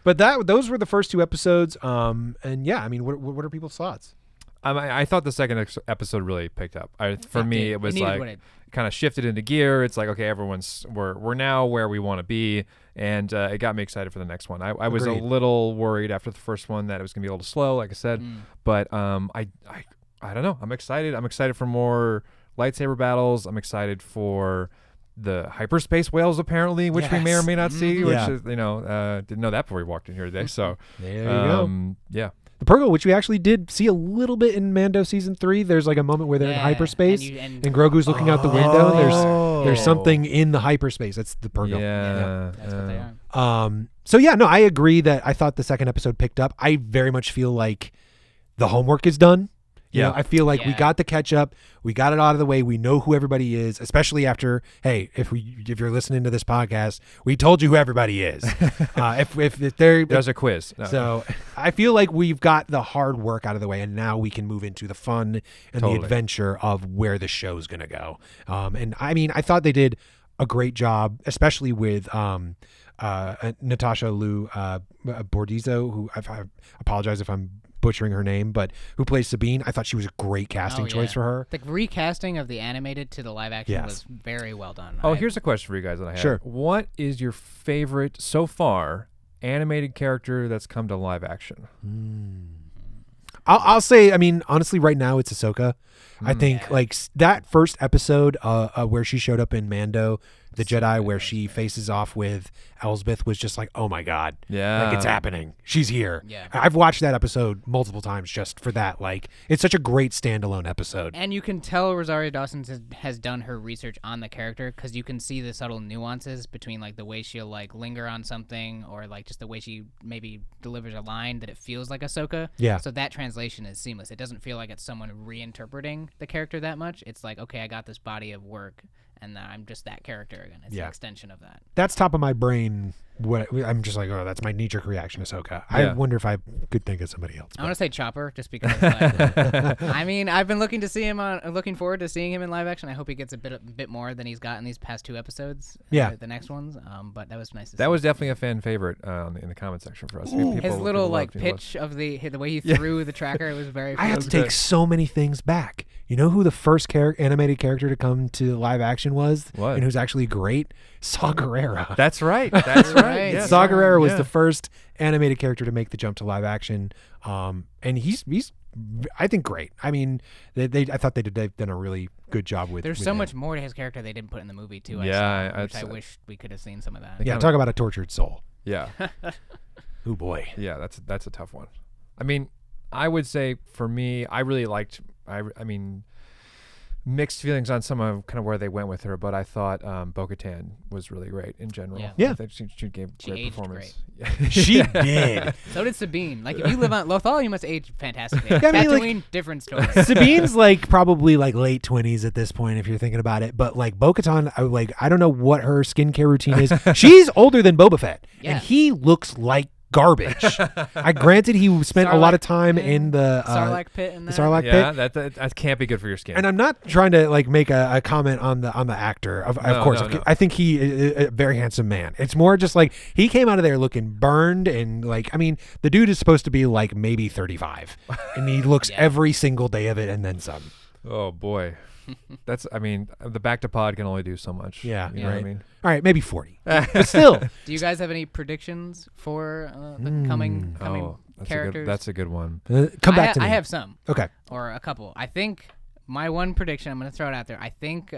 But those were the first 2 episodes. And yeah, I mean, what are people's thoughts? I thought the second episode really picked up. For me, it was needed like what it- kind of shifted into gear. It's like, okay, we're now where we want to be, and it got me excited for the next one. I was a Agreed. little worried after the first one that it was gonna be a little slow, like I said, but I don't know. I'm excited. I'm excited for more lightsaber battles. I'm excited for the hyperspace whales, apparently, which we may or Yes. may not see. Which Yeah. is, didn't know that before we walked in here today. So There you go. yeah. The Purgle, which we actually did see a little bit in Mando season 3. There's like a moment where they're in Yeah, hyperspace and and Grogu's looking out the window. And there's Oh. something in the hyperspace. That's the Purgle. Yeah. That's what they are. So yeah, no, I agree that I thought the second episode picked up. I very much feel like the homework is done. You Yeah. know, I feel like we Yeah. got the catch up. We got it out of the way. We know who everybody is, especially after, hey, if you're listening to this podcast, we told you who everybody is. If they're There's a quiz. No. so I feel like we've got the hard work out of the way, and now we can move into the fun and Totally. the adventure of where the show's going to go. And I mean, I thought they did a great job, especially with Natasha Liu Bordizzo, who I apologize if I'm butchering her name, but who plays Sabine. I thought she was a great casting choice for her. The recasting of the animated to the live action Yes. was very well done. Oh, here's a question for you guys that I have. Sure. What is your favorite so far animated character that's come to live action? I'll say, I mean, honestly, right now it's Ahsoka. I think Yeah. like that first episode where she showed up in Mando, the Jedi, where she faces off with Elsbeth, was just like, oh my God. Yeah. Like, it's happening. She's here. Yeah. I've watched that episode multiple times just for that. Like, it's such a great standalone episode. And you can tell Rosario Dawson has done her research on the character, because you can see the subtle nuances between like the way she'll like linger on something, or like just the way she maybe delivers a line that it feels like Ahsoka. Yeah. So that translation is seamless. It doesn't feel like it's someone reinterpreting the character that much. It's like, okay, I got this body of work, and I'm just that character again. It's Yeah. an extension of that. That's top of my brain. What I'm just like, oh, that's my knee-jerk reaction, Ahsoka. I Yeah. wonder if I could think of somebody else. I want to say Chopper, just because. Like, I mean, I've been looking forward to seeing him in live action. I hope he gets a bit more than he's gotten these past 2 episodes. Yeah. The next ones. But that was nice to see. That was definitely a fan favorite in the comment section for us. his little people like loved him. pitch of the way he threw the tracker. It was very. I have to fun. take so many things back. You know who the first animated character to come to live action was? What? And who's actually great? Saw Gerrera. That's right. That's right. right. Yeah. Saw Gerrera was Yeah. the first animated character to make the jump to live action. And he's I think great. I mean, I thought they've done a really good job with. There's with so him. much more to his character they didn't put in the movie too. Yeah, which I it's- wish we could have seen some of that. Yeah, kinda- talk about a tortured soul. Yeah. Oh boy. Yeah, that's a tough one. I mean, I would say for me, I really liked. I mean, mixed feelings on some of kind of where they went with her, but I thought Bo-Katan was really great in general. Yeah. I think she gave She great aged performance. She did. So did Sabine. Like, if you live on Lothal, you must age fantastically. I mean, like- Tatooine, different story. Sabine's like probably like late 20s at this point if you're thinking about it, but like Bo-Katan, I don't know what her skincare routine is. She's older than Boba Fett, Yeah. and he looks like garbage. I granted he spent a lot of time in the Sarlacc pit and the that. Sarlacc Yeah, pit. that can't be good for your skin. And I'm not trying to like make a comment on the actor. Of course, no. I think he is a very handsome man. It's more just like he came out of there looking burned and like, I mean, the dude is supposed to be like maybe 35, and he looks Yeah. every single day of it and then some. Oh boy, I mean, the Bacta Pod can only do so much. Yeah, you know what I right. mean. All right, maybe 40, but still. Do you guys have any predictions for the coming Oh, characters? that's a good one. Come back to me. I have some. Okay. Or a couple. I think my one prediction, I'm going to throw it out there. I think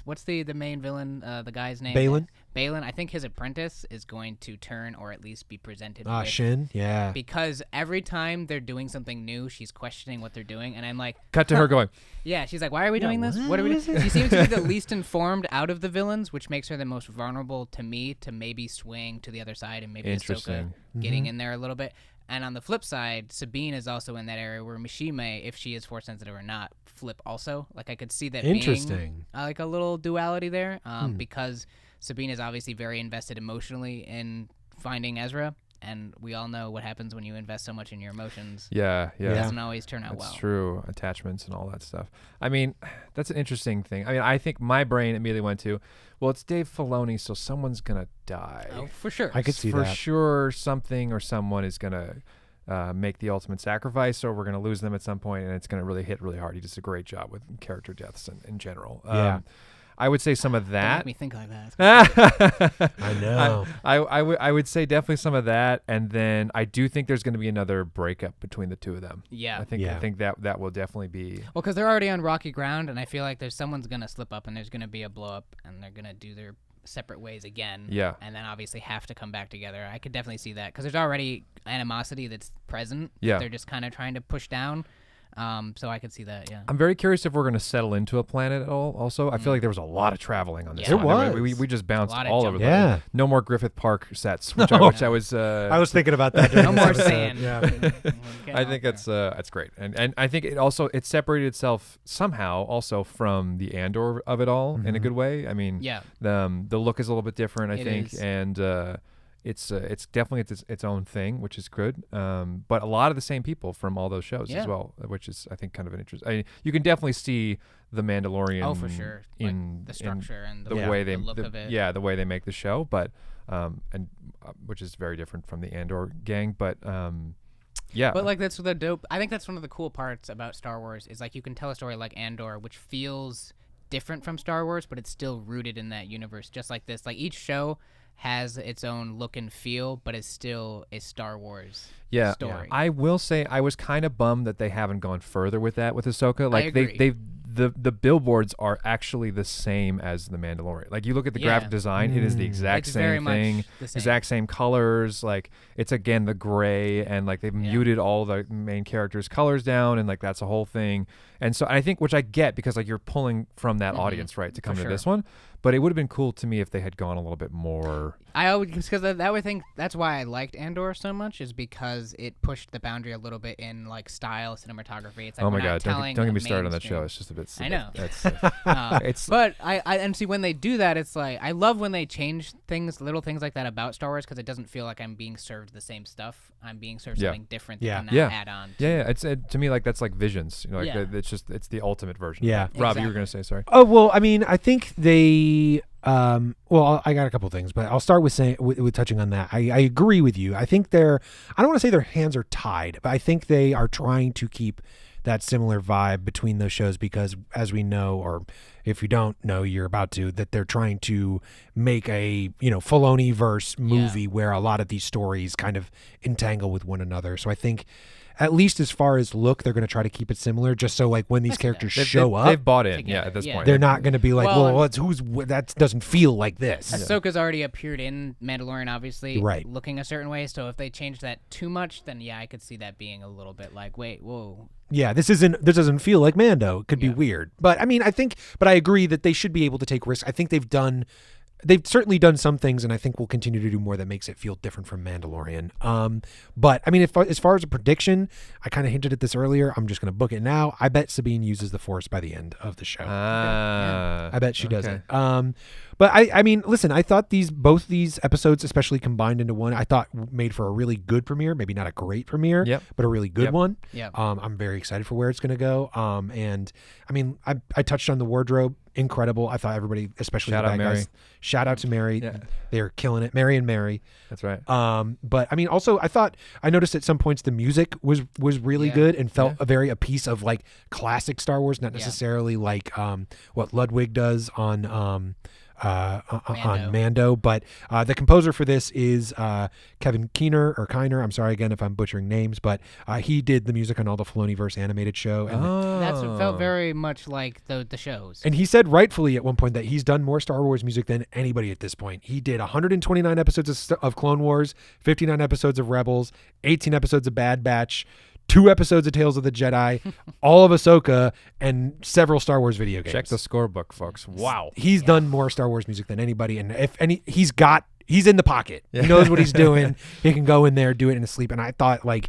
what's the main villain, the guy's name? Balin? Balin. I think his apprentice is going to turn, or at least be presented with. Shin. Yeah. Because every time they're doing something new, she's questioning what they're doing. And I'm like, Cut to her going. yeah, she's like, why are we doing this? what What are we is doing? She seems to be the least informed out of the villains, which makes her the most vulnerable to me to maybe swing to the other side and maybe Ahsoka Interesting. getting in there a little bit. And on the flip side, Sabine is also in that area where she may, if she is force sensitive or not, flip also. Like, I could see that Interesting. being like a little duality there, because Sabine is obviously very invested emotionally in finding Ezra, and we all know what happens when you invest so much in your emotions. Yeah, It yeah. doesn't always turn out That's well. true. Attachments and all that stuff. I mean, that's an interesting thing. I mean, I think my brain immediately went to, well, it's Dave Filoni, so someone's gonna die. Oh, for sure. I could see For that. sure, something or someone is gonna make the ultimate sacrifice, or we're gonna lose them at some point, and it's gonna really hit really hard. He does a great job with character deaths in general. Yeah. I would say some of Don't that. make me think like that. I know. I would say definitely some of that, and then I do think there's going to be another breakup between the two of them. Yeah. I think that will definitely be. Well, because they're already on rocky ground, and I feel like someone's gonna slip up, and there's gonna be a blow up, and they're gonna do their separate ways again. Yeah. And then obviously have to come back together. I could definitely see that because there's already animosity that's present. Yeah. They're just kind of trying to push down. So I could see that. Yeah. I'm very curious if we're going to settle into a planet at all. Also, I feel like there was a lot of traveling on this. Yeah. one. There was. We just bounced A lot of all over the jumping. place. No more Griffith Park sets, which No. I was. I was thinking about that. during No this more episode. sand. Yeah. I think that's great, and I think it separated itself somehow also from the Andor of it all in a good way. I mean, Yeah. the look is a little bit different, I It think, is. and it's definitely its own thing, which is good. But a lot of the same people from all those shows Yeah. as well, which is I think kind of an interest. You can definitely see the Mandalorian. Oh, for sure. In Like the structure and the the way they the look of it. the way they make the show, but which is very different from the Andor gang, but yeah. But like that's the dope. I think that's one of the cool parts about Star Wars is like you can tell a story like Andor, which feels different from Star Wars, but it's still rooted in that universe. Just like this, like each show has its own look and feel, but it's still a Star Wars story. I will say I was kind of bummed that they haven't gone further with that with Ahsoka. Like agree. the billboards are actually the same as the Mandalorian. Like you look at the graphic design, it is the exact It's very same much thing, the same. exact same colors. Like it's again the gray, and like they've muted all the main characters' colors down, and like that's a whole thing. And so I think, which I get because like you're pulling from that audience, right, to come to this one. But it would have been cool to me if they had gone a little bit more. I always because that would think that's why I liked Andor so much is because it pushed the boundary a little bit in like style, cinematography. It's like Oh my we're not God! Don't telling get me a started on that show. mainstream- It's just a bit. I know. That's it's but I and see when they do that, it's like I love when they change things, little things like that about Star Wars because it doesn't feel like I'm being served the same stuff. I'm being served something different. That can now add on. Yeah. It's to me like that's like Visions. You know, like Yeah. it's the ultimate version. Yeah. Of that. Rob, you were Exactly. gonna say sorry. Oh well, I mean, I think they. Well, I got a couple things, but I'll start with saying with touching on that. I agree with you. I think I don't want to say their hands are tied, but I think they are trying to keep that similar vibe between those shows because, as we know, or if you don't know, you're about to, that they're trying to make a Filoni-verse movie where a lot of these stories kind of entangle with one another. So I think, at least as far as look, they're going to try to keep it similar, just so like when these characters show up, they've bought in. together. At this Yeah. point, they're not going to be like, Well, that doesn't feel like this. Ahsoka's already appeared in Mandalorian, obviously, Right. looking a certain way. So if they change that too much, then I could see that being a little bit like, wait, whoa. Yeah, this doesn't feel like Mando. It could be weird. But I mean, but I agree that they should be able to take risks. I think they've certainly done some things, and I think we'll continue to do more that makes it feel different from Mandalorian. But I mean, as far as a prediction, I kind of hinted at this earlier. I'm just going to book it now. I bet Sabine uses the Force by the end of the show. I bet she does it. But I mean, listen, I thought both these episodes, especially combined into one, I thought made for a really good premiere. Maybe not a great premiere, but a really good one. Yep. I'm very excited for where it's going to go. And I mean, I touched on the wardrobe. Incredible. I thought everybody, especially Shout the out bad Mary. guys, shout out to Mary. Yeah. They're killing it. Mary and Mary. That's right. But I mean, also I noticed at some points the music was really good and felt a piece of like classic Star Wars, not necessarily like what Ludwig does on Mando. But the composer for this is Kevin Kiner. I'm sorry again if I'm butchering names, but he did the music on all the Filoniverse animated show. And That's what felt very much like the shows. And he said rightfully at one point that he's done more Star Wars music than anybody at this point. He did 129 episodes of Clone Wars, 59 episodes of Rebels, 18 episodes of Bad Batch, 2 episodes of Tales of the Jedi, all of Ahsoka, and several Star Wars video games. Check the scorebook, folks. Wow. He's done more Star Wars music than anybody, and he's in the pocket. He knows what he's doing. He can go in there, do it in his sleep. And I thought, like,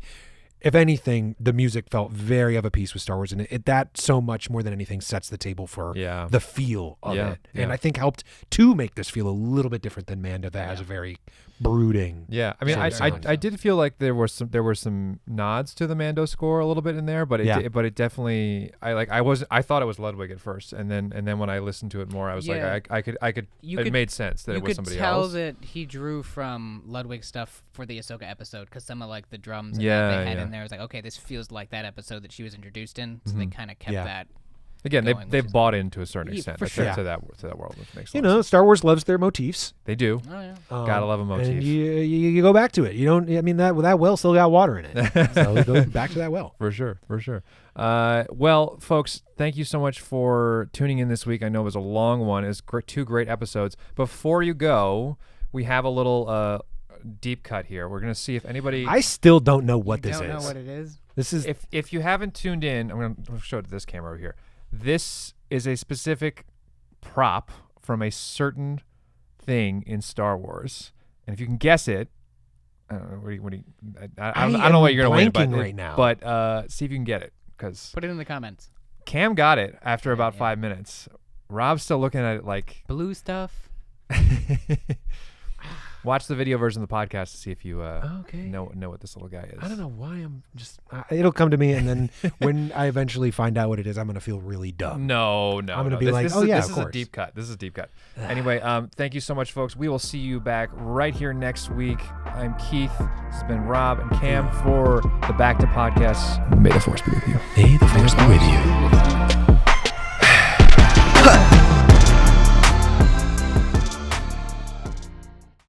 if anything, the music felt very of a piece with Star Wars, and that so much more than anything sets the table for the feel of it, and I think helped to make this feel a little bit different than Mando, that has a very brooding. Yeah, I mean, I did feel like there were some nods to the Mando score a little bit in there, but it definitely I thought it was Ludwig at first, and then when I listened to it more, I was like I could it made sense that it was somebody else. You could tell that he drew from Ludwig stuff for the Ahsoka episode because some of like the drums and Yeah, that they had yeah. in there was like, okay, this feels like that episode that she was introduced in, so they kind of kept that. Again, going, they've which is- bought into a certain Yeah, extent for like, sure. to that world, which makes You a lot of know, sense. Star Wars loves their motifs. They do. Oh yeah. Gotta love a motif. And you go back to it. You don't. I mean, that well still got water in it. So go back to that well. For sure. Well, folks, thank you so much for tuning in this week. I know it was a long one. It's 2 great episodes. Before you go, we have a little deep cut here. We're gonna see if anybody. I still don't know what this Don't is. know what it is. This is If you haven't tuned in, I'm gonna show it to this camera over here. This is a specific prop from a certain thing in Star Wars, and if you can guess it, I don't know. I don't know what you're gonna win, but right now. But see if you can get it, because Put it in the comments. Cam got it after about 5 minutes. Rob's still looking at it like. Blue stuff. Watch the video version of the podcast to see if you Okay. know what this little guy is. I don't know why I'm just. It'll come to me, and then when I eventually find out what it is, I'm gonna feel really dumb. No. I'm gonna be This- like, this oh is, yeah, this of is course. a deep cut. This is a deep cut. Anyway, thank you so much, folks. We will see you back right here next week. I'm Keith. This has been Rob and Cam for the Bacta Podcast. May the Force be with you. May the Force be with you.